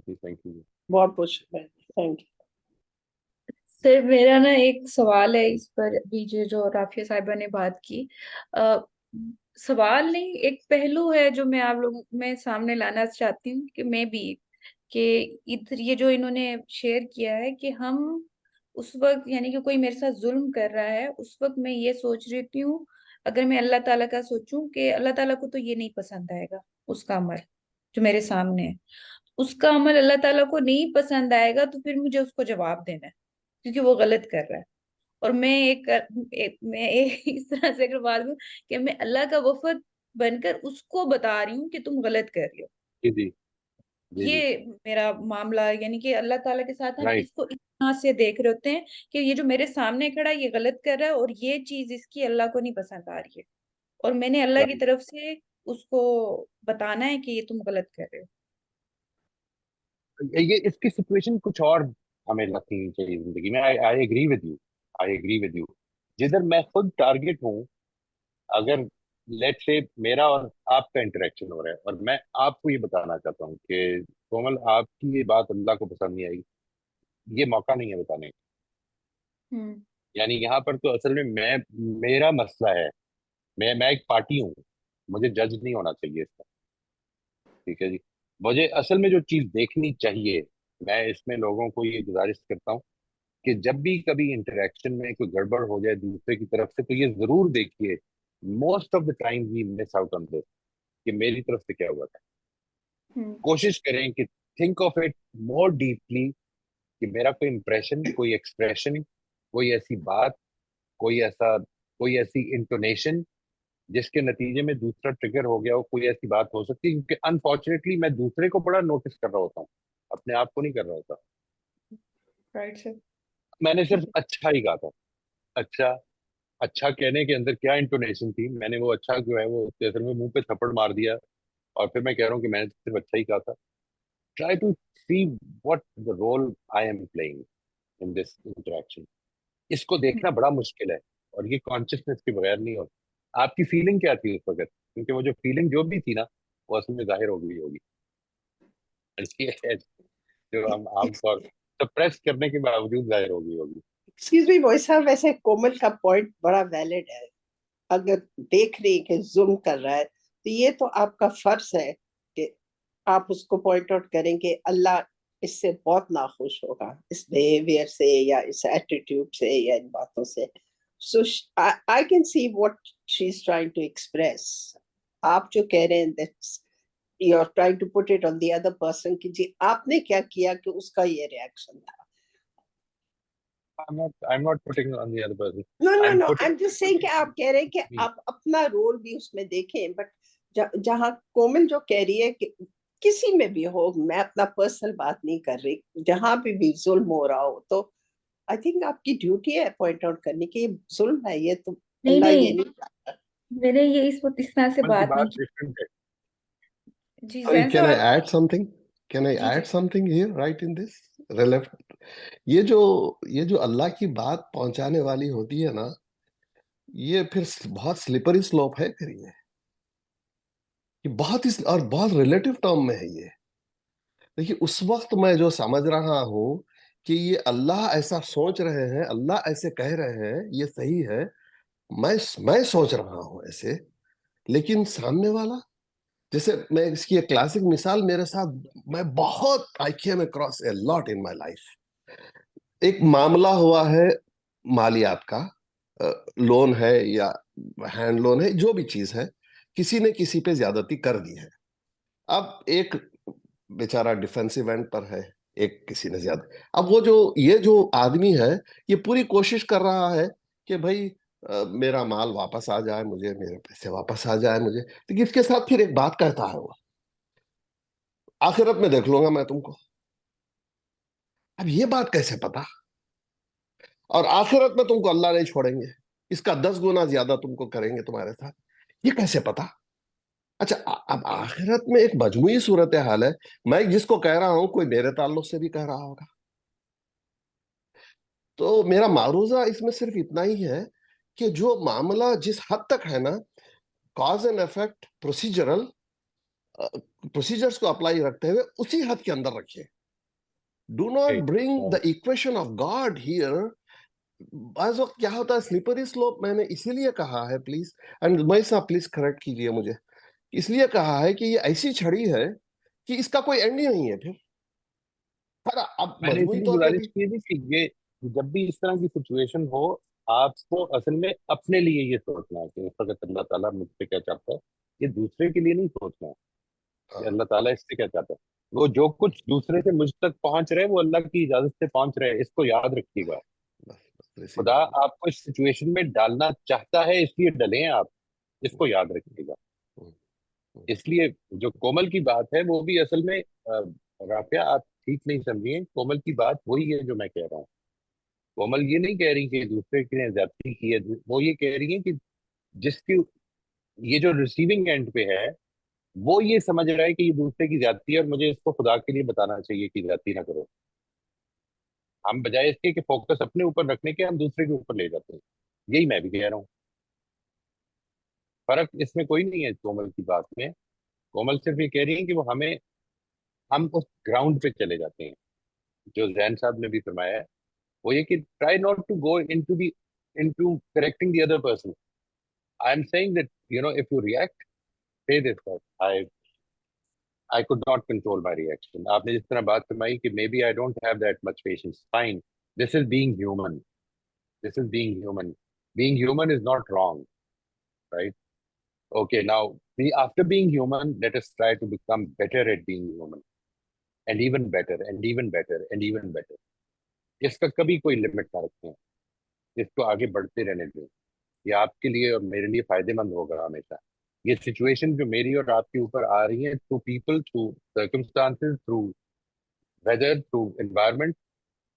you, thank you. बहुत बहुत शुक्रिया। Thank you. Sir मेरा ना एक सवाल है इस पर, अभी जो राफिया साहिबा ने बात की, आ, सवाल नहीं, एक पहलू है जो मैं आप लोगों में सामने लाना चाहती हूँ कि मैं भी, कि इधर ये जो इन्होंने शेयर किया है कि हम उस वक्त, यानी कि कोई मेरे साथ जुल्म कर रहा है उस वक्त मैं ये सोच रही हूँ, अगर मैं अल्लाह ताला का सोचूं कि अल्लाह ताला को तो ये नहीं पसंद आएगा उसका अमल जो मेरे सामने है, उसका अमल अल्लाह ताला को नहीं पसंद आएगा, तो फिर मुझे उसको जवाब देना है क्योंकि वो गलत कर रहा है। और मैं इस तरह से अगर बात करूं कि मैं अल्लाह का वफद बनकर उसको बता रही हूँ कि तुम गलत कर रही हो। जी जी जी जी। ये मेरा मामला है, यानी कि अल्लाह ताला के साथ हम राइट इसको इस तरह से देख रहे होते हैं कि ये जो मेरे सामने खड़ा है ये गलत कर रहा है, और ये चीज इसकी अल्लाह को नहीं पसंद आ रही है, और मैंने अल्लाह की राइट। तरफ से उसको बताना है कि ये तुम गलत कर रहे हो। ये इसकी सिचुएशन कुछ और हमें लगनी चाहिए जिंदगी में। I I agree with you, I agree with you. जिधर मैं खुद टारगेट हूँ, अगर लेट से मेरा और आपका इंटरेक्शन हो रहा है और मैं आपको ये बताना चाहता हूँ कि कोमल आपकी ये बात अल्लाह को पसंद नहीं आई, ये मौका नहीं है बताने का। हम्म। यानी यहाँ पर तो असल में मैं, मेरा मसला है, मैं एक पार्टी हूँ, मुझे जज नहीं होना चाहिए इसका। ठीक है जी। मुझे असल में जो चीज देखनी चाहिए, मैं इसमें लोगों को ये गुजारिश करता हूँ कि जब भी कभी इंटरेक्शन में कोई गड़बड़ हो जाए दूसरे की तरफ से, तो ये जरूर देखिए, most of the time we miss out on this, कि मेरी तरफ से क्या हुआ था। हम्म। कोशिश करें कि think of it more deeply, कि मेरा कोई इंप्रेशन, कोई एक्सप्रेशन, कोई ऐसी बात, कोई ऐसा, कोई ऐसी इंटोनेशन जिसके नतीजे में दूसरा ट्रिगर हो गया हो, कोई ऐसी बात हो सकती है। क्योंकि अनफॉर्चुनेटली मैं दूसरे को बड़ा नोटिस कर रहा होता हूँ, अपने आप को नहीं कर रहा होता। Right sir. मैंने सिर्फ अच्छा ही कहा था। अच्छा, अच्छा कहने के अंदर क्या इंटोनेशन थी, मैंने वो अच्छा जो है वो असल में मुंह पे थप्पड़ मार दिया, और फिर मैं कह रहा हूँ कि मैंने सिर्फ अच्छा ही कहा था। Try to see what the role I am playing in this interaction. इसको देखना बड़ा मुश्किल है, और ये कॉन्शियसनेस के बगैर नहीं होता। आपकी फीलिंग क्या थी उस वक्त, क्योंकि वो जो फीलिंग जो भी थी ना, वो असल में जाहिर हो गई होगी। ये है जो हम आमतौर सप्रेस करने के बावजूद जाहिर हो गई होगी। एक्सक्यूज मी मोहित साहब, वैसे कोमल का पॉइंट बड़ा वैलिड है। अगर देख रही कि जुल्म कर रहा है, तो ये तो आपका फर्ज है कि आप उसको पॉइंट आउट करें कि अल्लाह इससे बहुत नाखुश होगा, इस बिहेवियर से या इस एटीट्यूड से या इन बातों से। So I can see what she is trying to express. आप जो कह रहे हैं, that's you are trying to put it on the other person कि जी आपने क्या किया कि उसका ये रिएक्शन था। I'm not putting on the other person. No no I'm no, I putting am just saying कि आप कह रहे हैं कि me. आप अपना रोल भी उसमें देखें, बट जहां कोमल जो कह रही है कि किसी में भी हो, मैं अपना पर्सनल बात नहीं कर रही, जहां भी जुल्म हो रहा हो, तो आई थिंक आपकी ड्यूटी है पॉइंट आउट करने की ये जुल्म है, ये तो नहीं अल्लाह ये नहीं, नहीं चाहता। मैंने ये इस तरह से मन की बात नहीं बात की। डिफरेंट है। जी Sorry, जैन can साहब I आप। add something? Can I ji ji. add something here, right in this? Relevant. ये जो अल्लाह की बात पहुंचाने वाली होती है ना, ये फिर बहुत स्लिपरी स्लोप है फिर ये बहुत ही और बहुत रिलेटिव टर्म में है ये। देखिए, उस वक्त मैं जो समझ रहा हूं कि ये अल्लाह ऐसा सोच रहे हैं, अल्लाह ऐसे कह रहे हैं, ये सही है, मैं सोच रहा हूं ऐसे, लेकिन सामने वाला, जैसे मैं इसकी एक क्लासिक मिसाल मेरे साथ, मैं बहुत I came across a lot in my life. एक मामला हुआ है मालियात का, लोन है या हैंड लोन है, जो भी चीज है, किसी ने किसी पे ज्यादती कर दी है। अब एक बेचारा डिफेंसिव एंड पर है, एक किसी ने ज्यादा, अब वो जो ये जो आदमी है, ये पूरी कोशिश कर रहा है कि भाई मेरा माल वापस आ जाए मुझे, मेरे पैसे वापस आ जाए मुझे, लेकिन इसके साथ फिर एक बात कहता है वो, आखिरत में देख लूंगा मैं तुमको। अब ये बात कैसे पता? और आखिरत में तुमको अल्लाह नहीं छोड़ेंगे, इसका 10 गुना ज्यादा तुमको करेंगे तुम्हारे साथ, ये कैसे पता? अच्छा, अब आखिरत में एक मजमुई सूरत हाल है, मैं जिसको कह रहा हूं कोई मेरे ताल्लुक से भी कह रहा होगा। तो मेरा मारूजा इसमें सिर्फ इतना ही है कि जो मामला जिस हद तक है ना, cause and effect procedural, procedures को अप्लाई रखते हुए उसी हद के अंदर रखिए। Do not bring the equation of God here. बाज़ वक्त क्या होता है, स्लिपरी स्लोप, मैंने इसीलिए कहा है, प्लीज, एंड मैं साहब प्लीज करेक्ट कीजिए मुझे, इसलिए कहा है कि ये ऐसी छड़ी है कि इसका कोई एंड ही नहीं है फिर। पर अब मैंने मजमूई इसलिए तौर पे गुजारिश भी, की थी कि ये, जब भी इस तरह की सिचुएशन हो, आपको असल में अपने लिए ये सोचना है कि इस वक्त अल्लाह ताला मुझसे क्या चाहता है। ये दूसरे के लिए नहीं सोचना है कि हाँ, अल्लाह ताला इससे क्या चाहता है। वो जो कुछ दूसरे से मुझ तक पहुंच रहे हैं, वो अल्लाह की इजाजत से पहुंच रहे हैं, इसको याद रखिएगा। बस, खुदा आपको इस सिचुएशन में डालना चाहता है, इसलिए डले हैं आप, इसको याद रखिएगा। इसलिए जो कोमल की बात है वो भी असल में राफिया आप ठीक नहीं समझिए, कोमल की बात वही है जो मैं कह रहा हूँ। कोमल ये नहीं कह रही कि दूसरे की ज्यादती की है, वो ये कह रही है कि जिसकी ये जो रिसीविंग एंड पे है वो ये समझ रहा है कि ये दूसरे की ज्यादती है और मुझे इसको खुदा के लिए बताना चाहिए कि ज्यादती ना करो। हम बजाय इसके कि फोकस अपने ऊपर रखने के हम दूसरे के ऊपर ले जाते हैं। यही मैं भी कह रहा हूँ। फर्क इसमें कोई नहीं है कोमल की बात में। कोमल सिर्फ ये कह रही है कि वो हमें हम उस ग्राउंड पे चले जाते हैं जो जैन साहब ने भी फरमाया है, वो ये कि try not to go into correcting the other person. I am saying that if you react, say this, I could not control my reaction. आपने जिस तरह बात फरमाई कि maybe I don't have that much patience. Fine. This is being human. This is being human. Being human is not wrong, right? Okay, now after being human, let us try to become better at being human, and even better, and even better, and even better. इसका कभी कोई limit ना रखें, इसको आगे बढ़ते रहने दें। ये आपके लिए और मेरे लिए फायदेमंद होगा हमेशा। ये सिचुएशन जो मेरी और आपके ऊपर आ रही है, through people, through circumstances, through weather, through environment,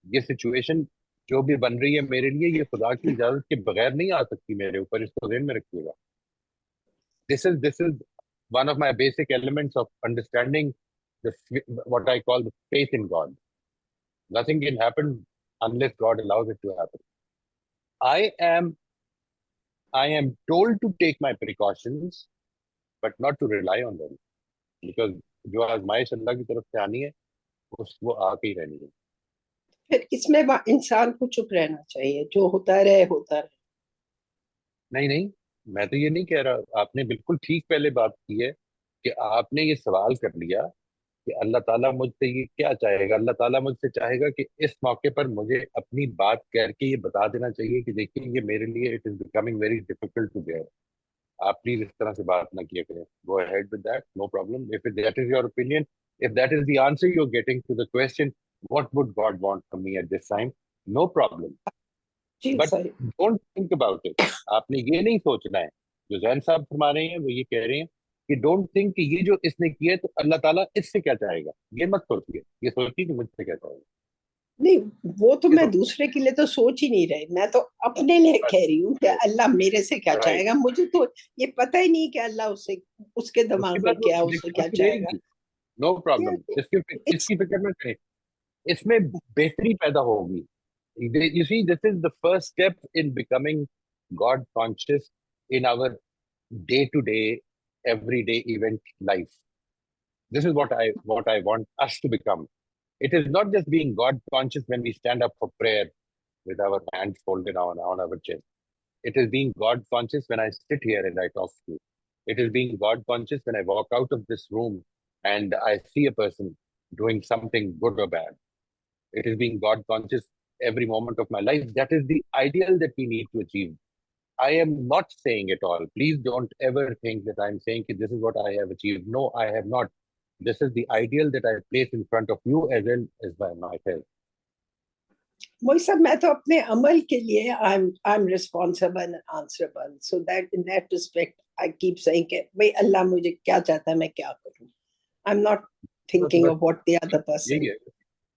ये सिचुएशन जो भी बन रही है मेरे लिए, ये खुदा की इजाजत के बगैर नहीं आ सकती मेरे ऊपर, इसको ध्यान में रखिएगा। This is one of my basic elements of understanding the what I call the faith in God. Nothing can happen unless God allows it to happen. I am I am told to take my precautions, but not to rely on them, because जो आजमाइश अल्लाह की तरफ से आनी है वो आके ही रहनी है। फिर इसमें इंसान को चुप रहना चाहिए, जो होता रहे होता रहे। नहीं नहीं, मैं तो ये नहीं कह रहा। आपने बिल्कुल ठीक पहले बात की है कि आपने ये सवाल कर लिया कि अल्लाह ताला मुझसे ये क्या चाहेगा। अल्लाह ताला मुझसे चाहेगा कि इस मौके पर मुझे अपनी बात करके ये बता देना चाहिए कि देखिए ये मेरे लिए it is becoming very difficult to bear. आप प्लीज इस तरह से बात ना किया करें। Go ahead with that, no problem. If that is your opinion, if that is the answer you are getting to the question, what would God want from me at this time, no problem, जी but सही। Don't think about it. आपने ये नहीं सोचना है, जो जैन साहब फरमा रहे हैं वो ये कह रहे हैं कि डोंट थिंक कि ये जो इसने किया है तो अल्लाह ताला इससे क्या चाहेगा। ये मत सोचिए, ये सोचिए कि मुझसे क्या चाहेगा। नहीं, वो तो ये मैं दूसरे के लिए तो सोच ही नहीं रही, मैं तो अपने लिए कह रही हूँ कि अल्लाह मेरे से क्या राइट, चाहेगा। मुझे तो ये पता ही नहीं कि अल्लाह उससे, उसके उसके दिमाग में बाद वो क्या है, उससे क्या दिक्कत चाहेगा। रहेगी, नो प्रॉब्लम। इट्स इसकी फिक्र मत करें, इसमें बेहतरी पैदा होगी। You see, this is the first step in becoming God conscious in our day-to-day, everyday event life. This is what I want us to become. It is not just being God conscious when we stand up for prayer with our hands folded on our chest. It is being God conscious when I sit here and I talk to you. It is being God conscious when I walk out of this room and I see a person doing something good or bad. It is being God conscious every moment of my life. That is the ideal that we need to achieve. I am not saying it all. Please don't ever think that I'm saying that this is what I have achieved. No, I have not. This is the ideal that I place in front of you as well as by myself. वही सब। मैं तो अपने अमल के लिए I am responsible and answerable, so that in that respect I keep saying कि भाई अल्लाह मुझे क्या चाहता है, मैं क्या करूं। आई एम नॉट थिंकिंग बस ऑफ व्हाट द अदर यही पर्सन। है,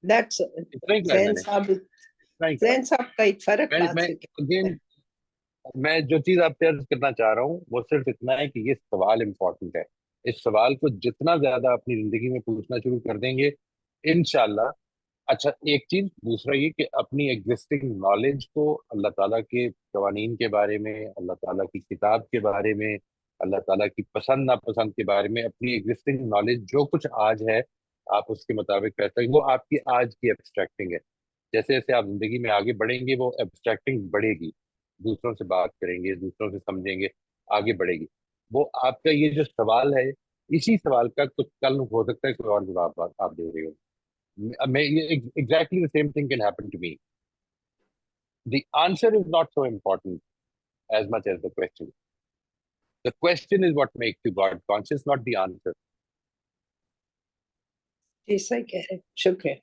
दैट्स इतना ही कहा है जैन मैंने, साहब, इतना ही कहा। जैन साहब का एक फर्क बात मैं से कहते अगेन, मैं जो चीज आपसे अर्ज करना चाह रहा हूँ वो सिर्फ इतना है कि ये सवाल इम्पोर्टेंट है। इस सवाल को जितना ज्यादा अपनी जिंदगी में पूछना शुरू कर देंगे, इंशाल्लाह। अच्छा, एक चीज दूसरा ये कि अपनी एग्जिस्टिंग नॉलेज को अल्लाह ताला के कवानीन के बारे में, अल्लाह ताला की किताब के बारे में, अल्लाह ताला की पसंद नापसंद के बारे में, अपनी एग्जिस्टिंग नॉलेज जो कुछ आज है आप उसके मुताबिक फैसला, वो आपकी आज की एब्स्ट्रैक्टिंग है। जैसे जैसे आप जिंदगी में आगे बढ़ेंगे वो एब्स्ट्रैक्टिंग बढ़ेगी, दूसरों से बात करेंगे, दूसरों से समझेंगे, आगे बढ़ेगी। वो आपका ये जो सवाल है, इसी सवाल का कुछ कल हो सकता है कोई और जवाब आप दे रहे हो। Exactly the same thing can happen to me. The answer is not so important as much as the question. The question is what makes you God conscious, not the answer. जी सही कह रहे हैं। शुक्रिया।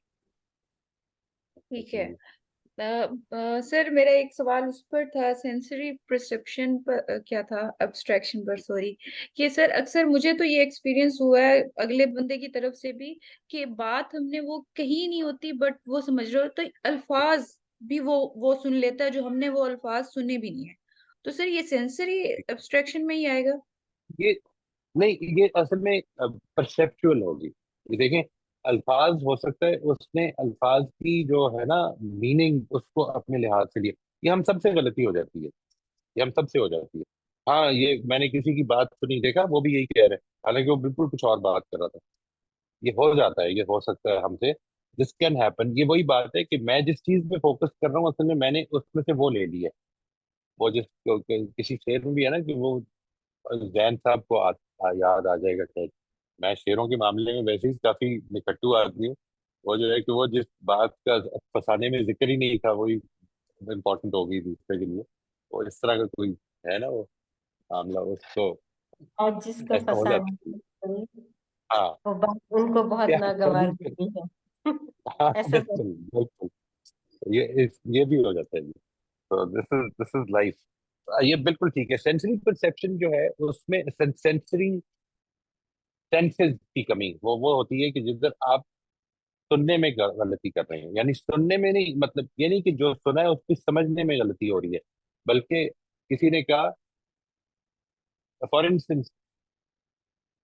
ठीक है। सर मेरा एक सवाल उस पर था, सेंसरी परसेप्शन पर, क्या था, एब्स्ट्रैक्शन पर, सॉरी। कि सर अक्सर मुझे तो ये एक्सपीरियंस हुआ है अगले बंदे की तरफ से भी, कि बात हमने वो कही नहीं होती बट वो समझ रहे हो, तो अल्फाज भी वो सुन लेता है जो हमने वो अल्फाज सुने भी नहीं है। तो सर ये सेंसरी एब्स्ट्रैक्शन में ही आएगा? ये नहीं, ये असल में परसेप्चुअल होगी। ये देखें, अल्फाज हो सकता है उसने अल्फाज की जो है ना मीनिंग उसको अपने लिहाज से लिया। ये हम सबसे गलती हो जाती है, ये हम सबसे हो जाती है। हाँ, ये मैंने किसी की बात सुनी, देखा वो भी यही कह रहे हैं, हालांकि वो बिल्कुल कुछ और बात कर रहा था। ये हो जाता है, ये हो सकता है हमसे, दिस कैन हैपन। ये वही बात है कि मैं जिस चीज पे फोकस कर रहा हूँ असल में मैंने उसमें से वो ले ली है। वो किसी शेर में भी है ना कि वो जैन साहब को याद आ जाएगा शायद। मैं शेरों के मामले में वैसे ही काफी निकट्टू आदमी हूँ। वो जो है कि वो जिस बात का फसाने में जिक्र ही नहीं था वही इम्पोर्टेंट हो गई दूसरे के लिए। वो इस तरह का कोई है ना वो मामला, उसको और जिसको ऐसा हो फंसाना जाता है। है, हाँ, वो बात उनको बहुत क्या नागवार कभी भी। होती है। हाँ, ऐसा तो। बिल्कुल बिल्कुल। ये भी हो जाता है जी। तो दिस इज लाइफ। ये बिल्कुल ठीक है। सेंसरी परसेप्शन जो है उसमें सेंसरी सेंसेस की कमी वो होती है कि जिधर आप सुनने में गलती कर रहे हैं, यानी सुनने में नहीं, मतलब ये नहीं कि जो सुना है उसकी समझने में गलती हो रही है, बल्कि किसी ने कहा, फॉर इंस्टेंस,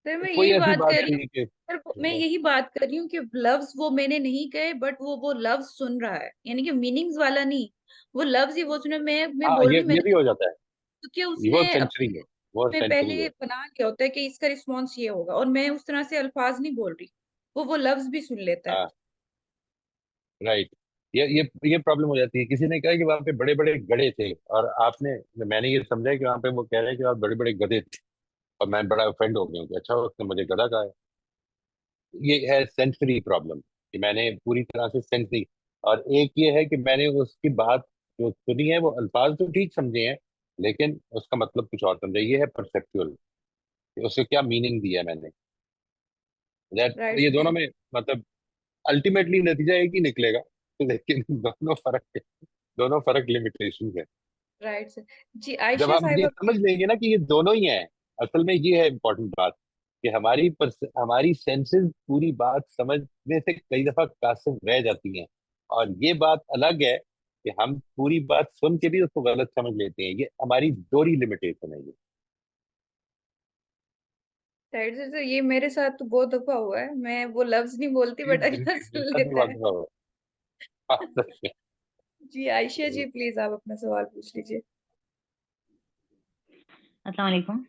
सर मैं कोई यही ऐसी बात बात कर रही हूँ। हुई कि सर मैं यही बात कर रही हूँ कि लफ्ज वो मैंने नहीं कहे बट वो लफ्ज सुन रहा है, यानी कि मीनिंग्स वाला नहीं, वो लफ्ज ही वो सुने। मैं हाँ, बोल रही ये हूँ ये मैंने, भी हो जाता है। क्योंकि वो उसने सेंचुरी है, अपने वो में सेंचुरी पहले है। बना लिया होता है कि इसका रिस्पॉन्स ये होगा, और मैं उस तरह से अल्फाज नहीं बोल रही, वो लफ्ज भी सुन लेता है। हाँ, राइट। ये प्रॉब्लम हो जाती है। किसी ने कहा कि वहां पे बड़े बड़े गधे थे, और आपने मैंने ये समझा कि वहां पे वो कह रहे हैं कि वहाँ बड़े बड़े गधे थे, और मैं बड़ा ऑफेंड हो गया हूँ कि अच्छा उसने मुझे गधा कहा है। ये है सेंसरी प्रॉब्लम, कि मैंने पूरी तरह से सेंस नहीं। और एक ये है कि मैंने उसकी बात जो सुनी है वो अल्फाज तो ठीक समझे हैं, लेकिन उसका मतलब कुछ और समझा। ये है परसेप्चुअल, उसे क्या मीनिंग दिया है मैंने। दैट राइट ये दोनों सर। में मतलब अल्टीमेटली नतीजा एक ही निकलेगा, लेकिन दोनों फर्क लिमिटेशन है। Right sir. जी जब आयशा हम ये साहिबा समझ प्लीज। लेंगे ना कि ये दोनों ही हैं, असल में ये है इम्पोर्टेंट बात, कि हमारी सेंसेस पूरी बात समझने से कई दफा कासिर रह जाती हैं। और ये बात अलग है कि हम पूरी बात सुन के भी उसको गलत समझ लेते हैं। ये हमारी दोहरी लिमिटेशन है ये। राइट सर, तो ये मेरे साथ तो बहुत दफा हुआ है, मैं वो लफ्ज नहीं बोलती ये बट अगला मेरे सुन साथ भी लेता बहुत है। दफा हुआ है। हाँ, सच में। जी आयशा जी प्लीज आप अपना सवाल पूछ लीजिए। अस्सलाम वालेकुम।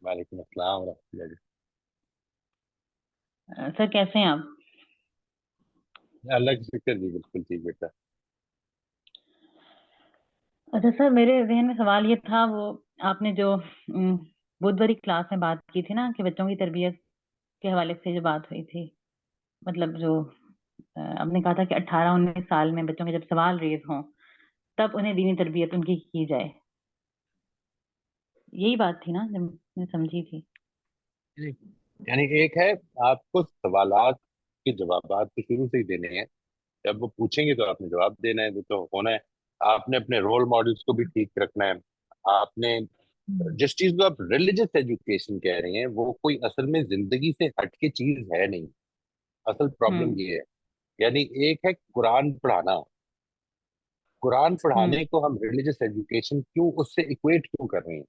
वालेकुम अस्सलाम व रहमतुल्लाहि। सर कैसे हैं आप? अल्लाह की शुक्र जी, बिल्कुल ठीक बेटा। अच्छा सर, मेरे जहन में सवाल ये था, वो आपने जो बुध वाली क्लास में बात की थी ना कि बच्चों की तरबियत के हवाले से जो बात हुई थी, मतलब जो आपने कहा था कि 18-19 साल में बच्चों के जब सवाल रेज हों तब उन्हें दीनी तरबियत उनकी की जाए, यही बात थी ना जब मैं समझी थी। यानी एक है, आपको सवालात के जवाबात तो शुरू से ही देने हैं। जब वो पूछेंगे तो आपने जवाब देना है, वो तो होना है। आपने अपने रोल मॉडल्स को भी ठीक रखना है। आपने जिस चीज को आप रिलीजियस एजुकेशन कह रहे हैं वो कोई असल में जिंदगी से हटके चीज है नहीं। असल प्रॉब्लम हम्म। ये है। यानी एक है कुरान पढ़ाना। कुरान हम्म। पढ़ाने को हम रिलीजियस एजुकेशन क्यों उससे इक्वेट क्यों कर रहे हैं।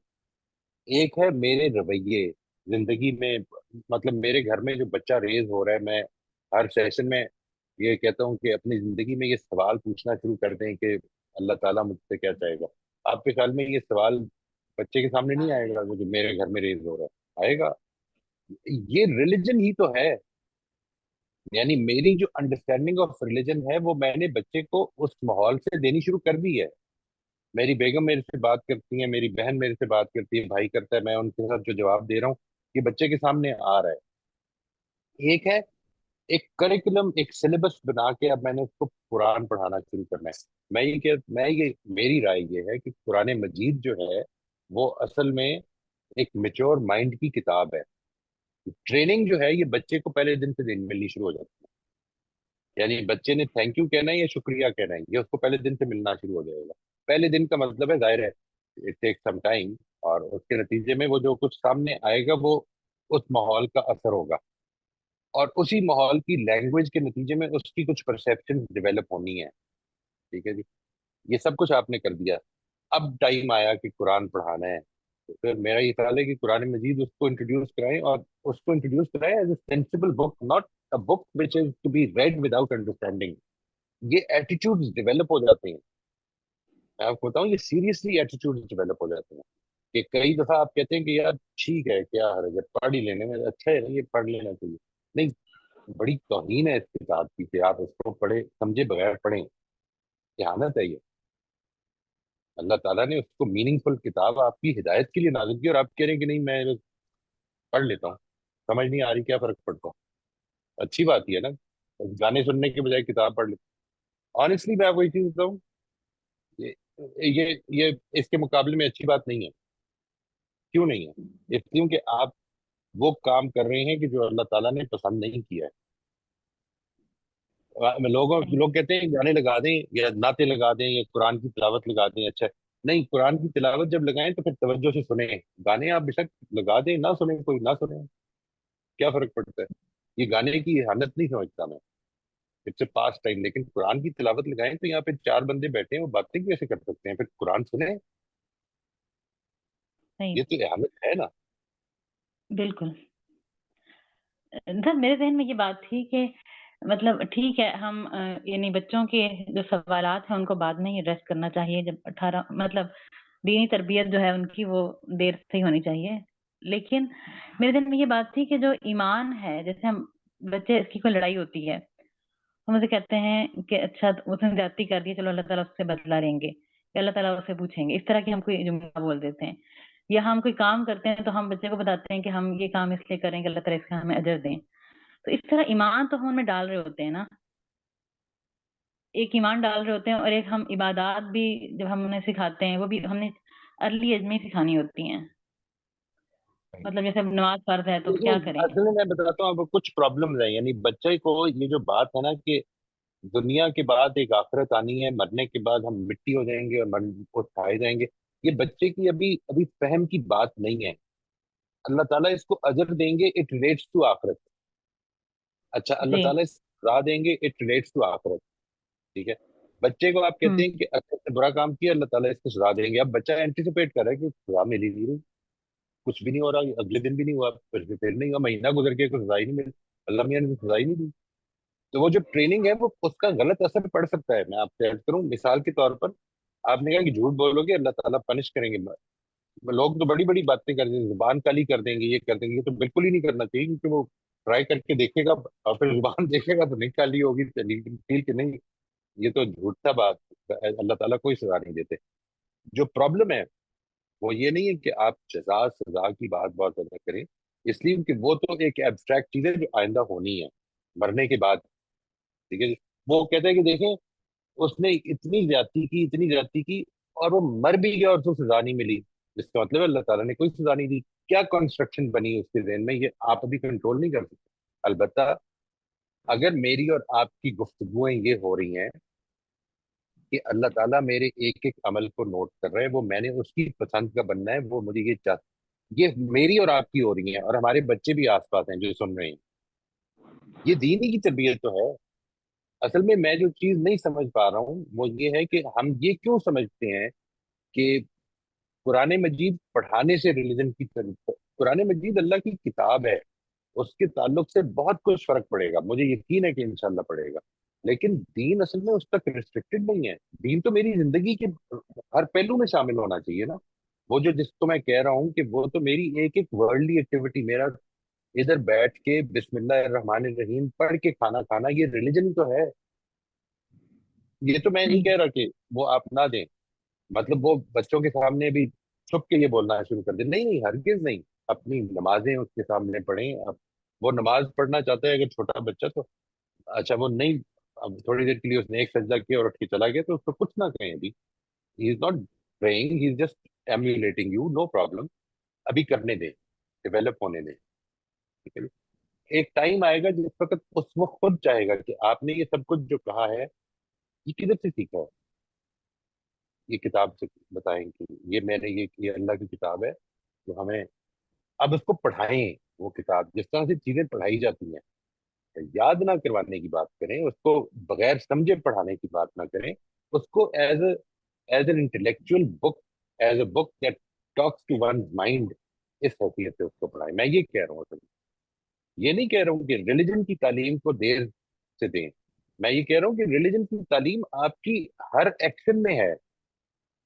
एक है मेरे रवैये जिंदगी में, मतलब मेरे घर में जो बच्चा रेज हो रहा है, मैं हर सेशन में ये कहता हूँ कि अपनी जिंदगी में ये सवाल पूछना शुरू कर दें कि अल्लाह ताला मुझसे क्या चाहेगा। आपके ख्याल में ये सवाल बच्चे के सामने नहीं आएगा वो जो मेरे घर में रेज हो रहा है? आएगा। ये रिलीजन ही तो है। यानी मेरी जो अंडरस्टैंडिंग ऑफ रिलीजन है वो मैंने बच्चे को उस माहौल से देनी शुरू कर दी है। मेरी बेगम मेरे से बात करती है, मेरी बहन मेरे से बात करती है, भाई करता है, मैं उनके साथ जो जवाब दे रहा हूँ ये बच्चे के सामने आ रहा है। एक है एक करिकुलम, एक सिलेबस बना के अब मैंने उसको कुरान पढ़ाना शुरू करना है। मैं ये मेरी राय ये है कि कुरान मजीद जो है वो असल में एक मेच्योर माइंड की किताब है। ट्रेनिंग जो है ये बच्चे को पहले दिन से दिन मिलनी शुरू हो जाती है। यानी बच्चे ने थैंक यू कहना है या शुक्रिया कहना है, ये उसको पहले दिन से मिलना शुरू हो जाएगा। पहले दिन का मतलब है, जाहिर है इट टेक सम टाइम, और उसके नतीजे में वो जो कुछ सामने आएगा वो उस माहौल का असर होगा, और उसी माहौल की लैंग्वेज के नतीजे में उसकी कुछ परसेप्शन डेवलप होनी है। ठीक है जी। ये सब कुछ आपने कर दिया। अब टाइम आया कि कुरान पढ़ाना है, तो फिर मेरा ये ख्याल है कि कुरान मजीद उसको इंट्रोड्यूस कराएं, और उसको इंट्रोड्यूस कराएं as a sensible book, not a book which is to be read without understanding. ये एटीट्यूड्स डेवलप हो जाते हैं। मैं आपको बताऊं, ये सीरियसली एटीट्यूड्स डेवलप हो जाते हैं, कि कई दफा आप कहते हैं कि यार ठीक है, क्या हर्ज है, पढ़ ही लेने में, अच्छा है ना, ये पढ़ लेना चाहिए। नहीं, बड़ी तौहीन है इस किताब की कि आप इसको पढ़े समझे बगैर पढ़ें। इहानत है ये। अल्लाह ताला ने उसको मीनिंगफुल किताब आपकी हिदायत के लिए नाज़िल की, और आप कह रहे हैं कि नहीं मैं बस पढ़ लेता हूँ, समझ नहीं आ रही, क्या फर्क पड़ता है। अच्छी बात ही है ना, गाने सुनने के बजाय किताब पढ़ लेते। ऑनेस्टली मैं आपको एक चीज बताऊँ, ये ये इसके मुकाबले में अच्छी बात नहीं है। क्यों नहीं है? इसलिए कि आप वो काम कर रहे हैं कि जो अल्लाह ताला ने पसंद नहीं किया है। लोग कहते हैं गाने लगा दें या नाते लगा दें या कुरान की तिलावत लगा दें, अच्छा है। नहीं, कुरान की तिलावत जब लगाएं तो फिर तवज्जो से सुने। गाने आप बेशक लगा दें, ना सुने, कोई ना सुने, क्या फर्क पड़ता है। ये गाने की हालत नहीं समझता मैं, इट्स ए पास टाइम। लेकिन कुरान की तिलावत लगाएं तो यहाँ पे चार बंदे बैठे हैं, वो बातें कैसे कर सकते हैं, फिर कुरान सुने। सही। ये तो हालत है ना। बिल्कुल। सर मेरे ज़हन में ये बात थी कि मतलब ठीक है, हम यानी बच्चों के जो सवालात हैं उनको बाद में ही एड्रेस करना चाहिए, जब 18 मतलब दीनी तरबियत जो है उनकी वो देर से ही होनी चाहिए। लेकिन मेरे दिल में ये बात थी कि जो ईमान है, जैसे हम बच्चे की कोई लड़ाई होती है, हम उसे कहते हैं कि अच्छा उसने ज्यादती कर दी, चलो अल्लाह ताला उससे बदला लेंगे, या अल्लाह ताला उससे पूछेंगे, इस तरह की हम कोई जुमला बोल देते हैं। या हम कोई काम करते हैं तो हम बच्चे को बताते हैं कि हम ये काम इसलिए करें कि अल्लाह ताला इसका हमें अजर दें। तो इस तरह ईमान तो हम उनमें डाल रहे होते हैं ना, एक ईमान डाल रहे होते हैं, और एक हम इबादत भी जब हम उन्हें सिखाते हैं वो भी हमने अर्ली एज में ही सिखानी होती हैं। मतलब जैसे नमाज फर्ज है तो क्या देखिए, करें। असल में मैं बताता हूँ आपको कुछ प्रॉब्लम है। यानी बच्चे को ये जो बात है ना कि दुनिया के बाद एक आखिरत आनी है, मरने के बाद हम मिट्टी हो जाएंगे और मन को खाए जाएंगे, ये बच्चे की अभी अभी फहम की बात नहीं है। अल्लाह ताला इसको अजर देंगे, इट रिलेट्स टू आखिरत। अच्छा, अल्लाह जी। ताला इसको सजा देंगे, इट रिलेट्स टू आखिरत। ठीक है। बच्चे को आप कहते हम्म। हैं कि अच्छा से बुरा काम किया, अल्लाह ताला इसको सजा देंगे। अब बच्चा एंटिसिपेट कर रहा है कि सजा मिली नहीं रही, कुछ भी नहीं हो रहा, अगले दिन भी नहीं हुआ, फिर नहीं हुआ, महीना गुजर के कुछ सजा ही नहीं मिली, अल्लाह मियां ने तो सजा ही नहीं दी। तो वो जो ट्रेनिंग है वो उसका गलत असर पड़ सकता है। मैं आपसे अर्ज करूं, मिसाल के तौर पर आपने कहा कि झूठ बोलोगे अल्लाह ताला पनिश करेंगे। लोग तो बड़ी बड़ी बातें कर देंगे, जुबान काली कर देंगे, ये कर देंगे, ये तो बिल्कुल ही नहीं करना चाहिए, क्योंकि वो ट्राई करके देखेगा और फिर जुबान देखेगा तो नहीं काली होगी, फील कि नहीं, ये तो झूठ था बात। अल्लाह ताला कोई सजा नहीं देते। जो प्रॉब्लम है वो ये नहीं है कि आप जजा सजा की बात बहुत ज्यादा करें, इसलिए कि वो तो एक एब्स्ट्रैक्ट चीज है जो आइंदा होनी है मरने के बाद। ठीक है। वो कहते हैं कि देखें, उसने इतनी ज्यादती की और वो मर भी गया और उसको सजा नहीं मिली, इसका मतलब है अल्लाह ताला ने कोई सजा नहीं दी। क्या कंस्ट्रक्शन बनी उसके ज़हन में, ये आप अभी कंट्रोल नहीं कर सकते। अलबत्ता अगर मेरी और आपकी गुफ्तगुएं ये हो रही हैं कि अल्लाह ताला मेरे एक एक अमल को नोट कर रहे हैं, वो मैंने उसकी पसंद का बनना है, वो मुझे ये मेरी और आपकी हो रही हैं, और हमारे बच्चे भी आसपास हैं जो सुन रहे हैं, ये दीनी की तरबियत तो है। असल में मैं जो चीज नहीं समझ पा रहा हूँ वो ये है कि हम ये क्यों समझते हैं कि कुरान मजीद पढ़ाने से रिलीजन की तरफ, कुरान मजीद अल्लाह की किताब है, उसके ताल्लुक से बहुत कुछ फर्क पड़ेगा, मुझे यकीन है कि इंशाल्लाह पड़ेगा। लेकिन दीन असल में उस तक रिस्ट्रिक्टेड नहीं है। दीन तो मेरी जिंदगी के हर पहलू में शामिल होना चाहिए ना। वो जो जिसको मैं कह रहा हूँ कि वो तो मेरी एक एक वर्ल्डली एक्टिविटी, मेरा इधर बैठ के बिस्मिल्लाह रहमान रहीम पढ़ के खाना खाना, ये रिलीजन ही तो है। ये तो मैं नहीं सही। कह रहा कि वो आप ना दें, मतलब वो बच्चों के सामने भी छुप के ये बोलना शुरू कर दे, नहीं नहीं, हरगिज नहीं। अपनी नमाजें उसके सामने पढ़ें। अब वो नमाज पढ़ना चाहता है अगर छोटा बच्चा, तो अच्छा वो नहीं, अब थोड़ी देर के लिए उसने एक सजदा किया और उठ के चला गया तो उसको कुछ ना कहें अभी, he is not praying, he is just emulating you, no problem. अभी करने दें, डेवलप होने दें। ठीक है। एक टाइम आएगा जिस वक्त उस वो खुद चाहेगा कि आपने ये सब कुछ जो कहा है ये किधर से सीखा है, ये किताब से बताएं कि ये मैंने ये अल्लाह की किताब है जो हमें, अब उसको पढ़ाएं। वो किताब जिस तरह से चीजें पढ़ाई जाती हैं, याद ना करवाने की बात करें उसको, बगैर समझे पढ़ाने की बात ना करें उसको, as an intellectual book, as a book that talks to one mind, इस हैसियत से उसको पढ़ाएं। मैं ये कह रहा हूँ, ये नहीं कह रहा हूँ कि रिलीजन की तालीम को देर से दें। मैं ये कह रहा हूँ कि रिलीजन की तालीम आपकी हर एक्शन में है।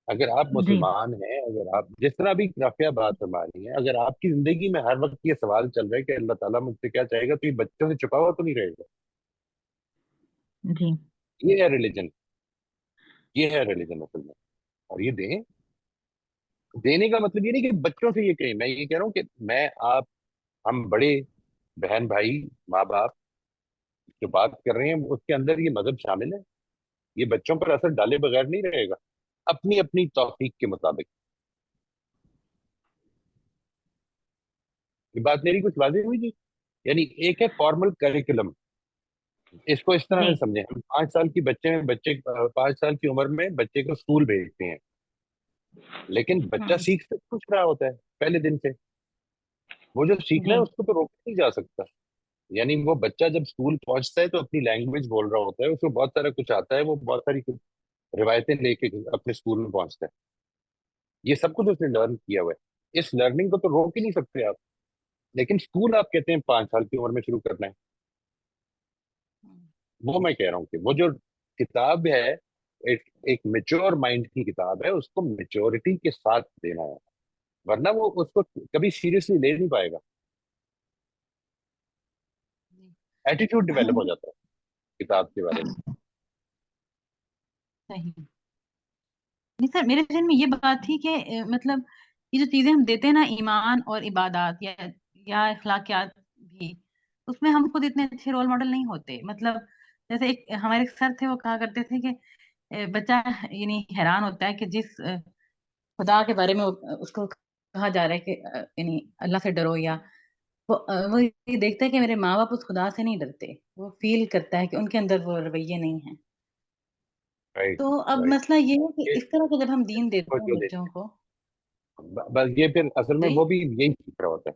अगर आप जी मुसलमान हैं, अगर आप जिस तरह भी राफिया बात फरमा रही हैं, अगर आपकी जिंदगी में हर वक्त ये सवाल चल रहा है कि अल्लाह ताला मुझसे क्या चाहेगा, तो ये बच्चों से छुपा हुआ तो नहीं रहेगा। जी ये है रिलीजन, ये है रिलीजन असल में। और ये दें, देने का मतलब ये नहीं कि बच्चों से ये कहें। मैं ये कह रहा हूँ कि मैं, आप, हम बड़े, बहन भाई, माँ बाप जो बात कर रहे हैं उसके अंदर ये मजहब शामिल है। ये बच्चों पर असर डाले बगैर नहीं रहेगा, अपनी अपनी तौफीक के मुताबिक। ये बात मेरी कुछ वाज़ेह हुई जी? यानी एक है फॉर्मल करिकुलम, इसको इस तरह जी से समझें। हम 5 साल की बच्चे में, बच्चे 5 साल की उम्र में बच्चे को स्कूल भेजते हैं, लेकिन बच्चा हम्म सीख सब कुछ रहा होता है पहले दिन से। वो जो सीखना है जी उसको तो रोका नहीं जा सकता। यानी वो बच्चा जब स्कूल पहुंचता है तो अपनी लैंग्वेज बोल रहा होता है, उसको बहुत सारा कुछ आता है, वो बहुत सारी कुछ रिवायतें लेके अपने स्कूल में पहुंचता है। ये सब कुछ उसने लर्न किया हुआ है, इस लर्निंग को तो रोक ही नहीं सकते आप। लेकिन स्कूल आप कहते हैं 5 साल की उम्र में शुरू करना है। वो मैं कह रहा हूँ कि वो जो किताब है, एक मेच्योर माइंड की किताब है, उसको मेच्योरिटी के साथ देना है, वरना वो उसको कभी सीरियसली ले नहीं पाएगा। जी एटीट्यूड डेवलप हो जाता है किताब के बारे में। सही। नहीं सर, मेरे जहन में ये बात थी कि मतलब ये जो चीजें हम देते हैं ना, ईमान और इबादत या अखलाकियात भी, उसमें हम खुद इतने अच्छे रोल मॉडल नहीं होते। मतलब जैसे एक हमारे एक सर थे, वो कहा करते थे कि बच्चा यानी हैरान होता है कि जिस खुदा के बारे में उसको कहा जा रहा है कि यानी अल्लाह से डरो, या वो ये देखता है कि मेरे माँ बाप उस खुदा से नहीं डरते। वो फील करता है कि उनके अंदर वो रवैये नहीं है। राइट, तो अब राइट। मसला ये है कि ये इस तरह का जब हम दीन वो देते हैं जो बच्चों देते को। हैं, बस ये फिर असल में जी वो भी यही सीख रहा होता है।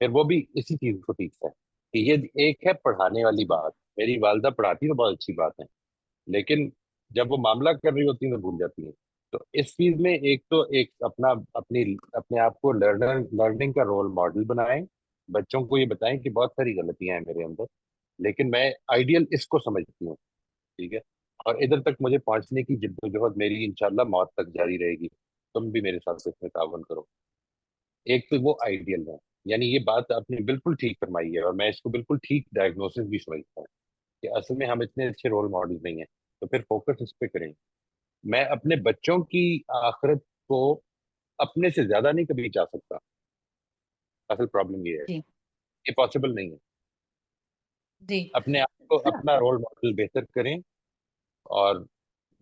फिर वो भी इसी चीज को सीखता है कि ये एक है पढ़ाने वाली बात। मेरी वालदा पढ़ाती तो बहुत अच्छी बात है, लेकिन जब वो मामला कर रही होती है तो भूल जाती है। तो इस चीज में एक तो एक अपना, अपनी, अपने आप को लर्निंग का रोल मॉडल बनाएं। बच्चों को ये बताएं कि बहुत सारी गलतियां हैं मेरे अंदर, लेकिन मैं आइडियल इसको समझती हूँ, ठीक है, और इधर तक मुझे पहुंचने की जिद्दोजहद मेरी इंशाल्लाह मौत तक जारी रहेगी। तुम भी मेरे साथ इसमें तावन करो। एक तो वो आइडियल है। यानी ये बात आपने बिल्कुल ठीक फरमाई है, और मैं इसको बिल्कुल ठीक डायग्नोसिस भी समझता हूँ कि असल में हम इतने अच्छे रोल मॉडल नहीं है, तो फिर फोकस इस पे करें। मैं अपने बच्चों की आखिरत को अपने से ज्यादा नहीं कभी चाह सकता। असल प्रॉब्लम ये है, जी ये पॉसिबल नहीं है। जी अपने आप को, सर। अपना रोल मॉडल बेहतर करें, और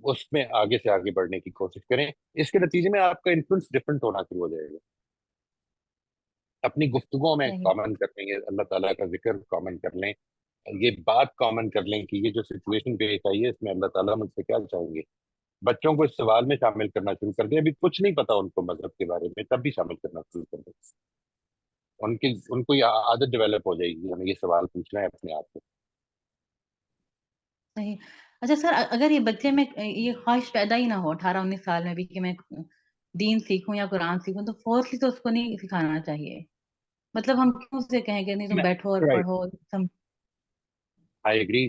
उसमें आगे से आगे बढ़ने की कोशिश करें। इसके नतीजे में आपका इन्फ्लुएंस डिफरेंट होना शुरू हो जाएगा। अपनी गुफ्तगुओं में सही कॉमन कर लेंगे, अल्लाह ताला का जिक्र कॉमन कर लें, ये बात कॉमन कर लें कि ये जो सिचुएशन पेश आई है इसमें अल्लाह ताला मुझसे क्या चाहेंगे। बच्चों को इस सवाल में शामिल करना शुरू कर दें। अभी कुछ नहीं पता उनको मजहब के बारे में, तब भी शामिल करना शुरू कर दें। उनकी, उनको ये आदत डेवलप हो जाएगी, हमें ये सवाल पूछना है अपने आप को। सही। अच्छा सर, अगर ये बच्चे में ये ख्वाहिश पैदा ही ना हो 18-19 साल में भी कि मैं दीन सीखूं या कुरान सीखूं, तो फोर्सली तो उसको नहीं सिखाना चाहिए। मतलब हम क्यों उसे कहें कि नहीं तुम बैठो और राइट, पढ़ो आई एग्री।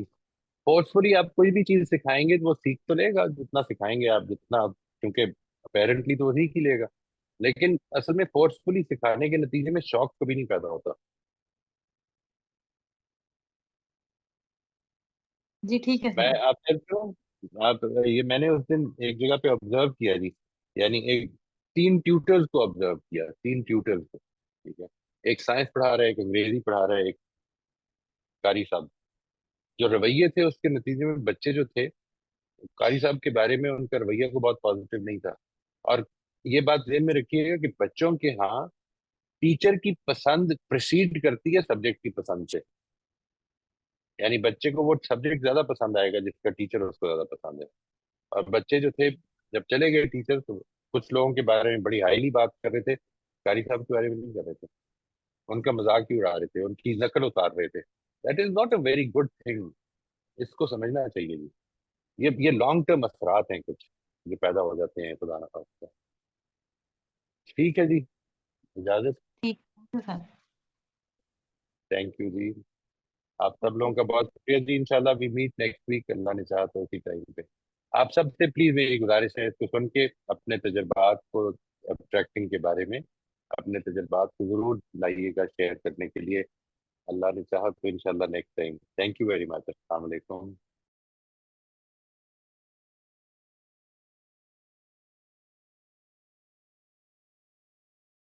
फोर्सफुली आप कोई भी चीज सिखाएंगे तो वो सीख तो लेगा, जितना सिखाएंगे आप, जितना आप, क्योंकि अपेरेंटली तो वो सीख ही लेगा। लेकिन असल में फोर्सफुली सिखाने के नतीजे में शौक कभी नहीं पैदा होता। जी ठीक है मैं सर। आपसे क्यों, आप, ये मैंने उस दिन एक जगह पे ऑब्जर्व किया जी। यानी एक, 3 ट्यूटर्स को ऑब्जर्व किया, 3 ट्यूटर्स को, ठीक है। एक साइंस पढ़ा रहा है, एक अंग्रेजी पढ़ा रहा है, एक कारी साहब। जो रवैये थे उसके नतीजे में बच्चे जो थे, कारी साहब के बारे में उनका रवैया को बहुत पॉजिटिव नहीं था। और ये बात ध्यान में रखिएगा कि बच्चों के यहाँ टीचर की पसंद प्रिसीड करती है सब्जेक्ट की पसंद से। यानी बच्चे को वो सब्जेक्ट ज्यादा पसंद आएगा जिसका टीचर उसको ज्यादा पसंद है। और बच्चे जो थे, जब चले गए टीचर, तो कुछ लोगों के बारे में बड़ी हाईली बात कर रहे थे, कारी साहब के बारे में नहीं कर रहे थे। उनका मजाक ही उड़ा रहे थे, उनकी नकल उतार रहे थे। That is not a very good thing. इसको समझना चाहिए जी। ये लॉन्ग टर्म असरात हैं कुछ जो पैदा हो जाते हैं, खुदा ना खास्ता। ठीक है जी, इजाजत। ठीक है सर। थैंक यू जी। आप सब लोगों का बहुत शुक्रिया जी। इंशाल्लाह वी मीट नेक्स्ट वीक, अल्लाह ने चाहा तो उसी टाइम पे। आप सबसे प्लीज मेरी गुजारिश है, इसको सुन के अपने तजर्बात को, अब्स्ट्रैक्टिंग के बारे में अपने तजर्बात को जरूर लाइएगा शेयर करने के लिए। अल्लाह ने चाहा तो इंशाल्लाह next time. Thank you very much. अस्सलाम वालेकुम।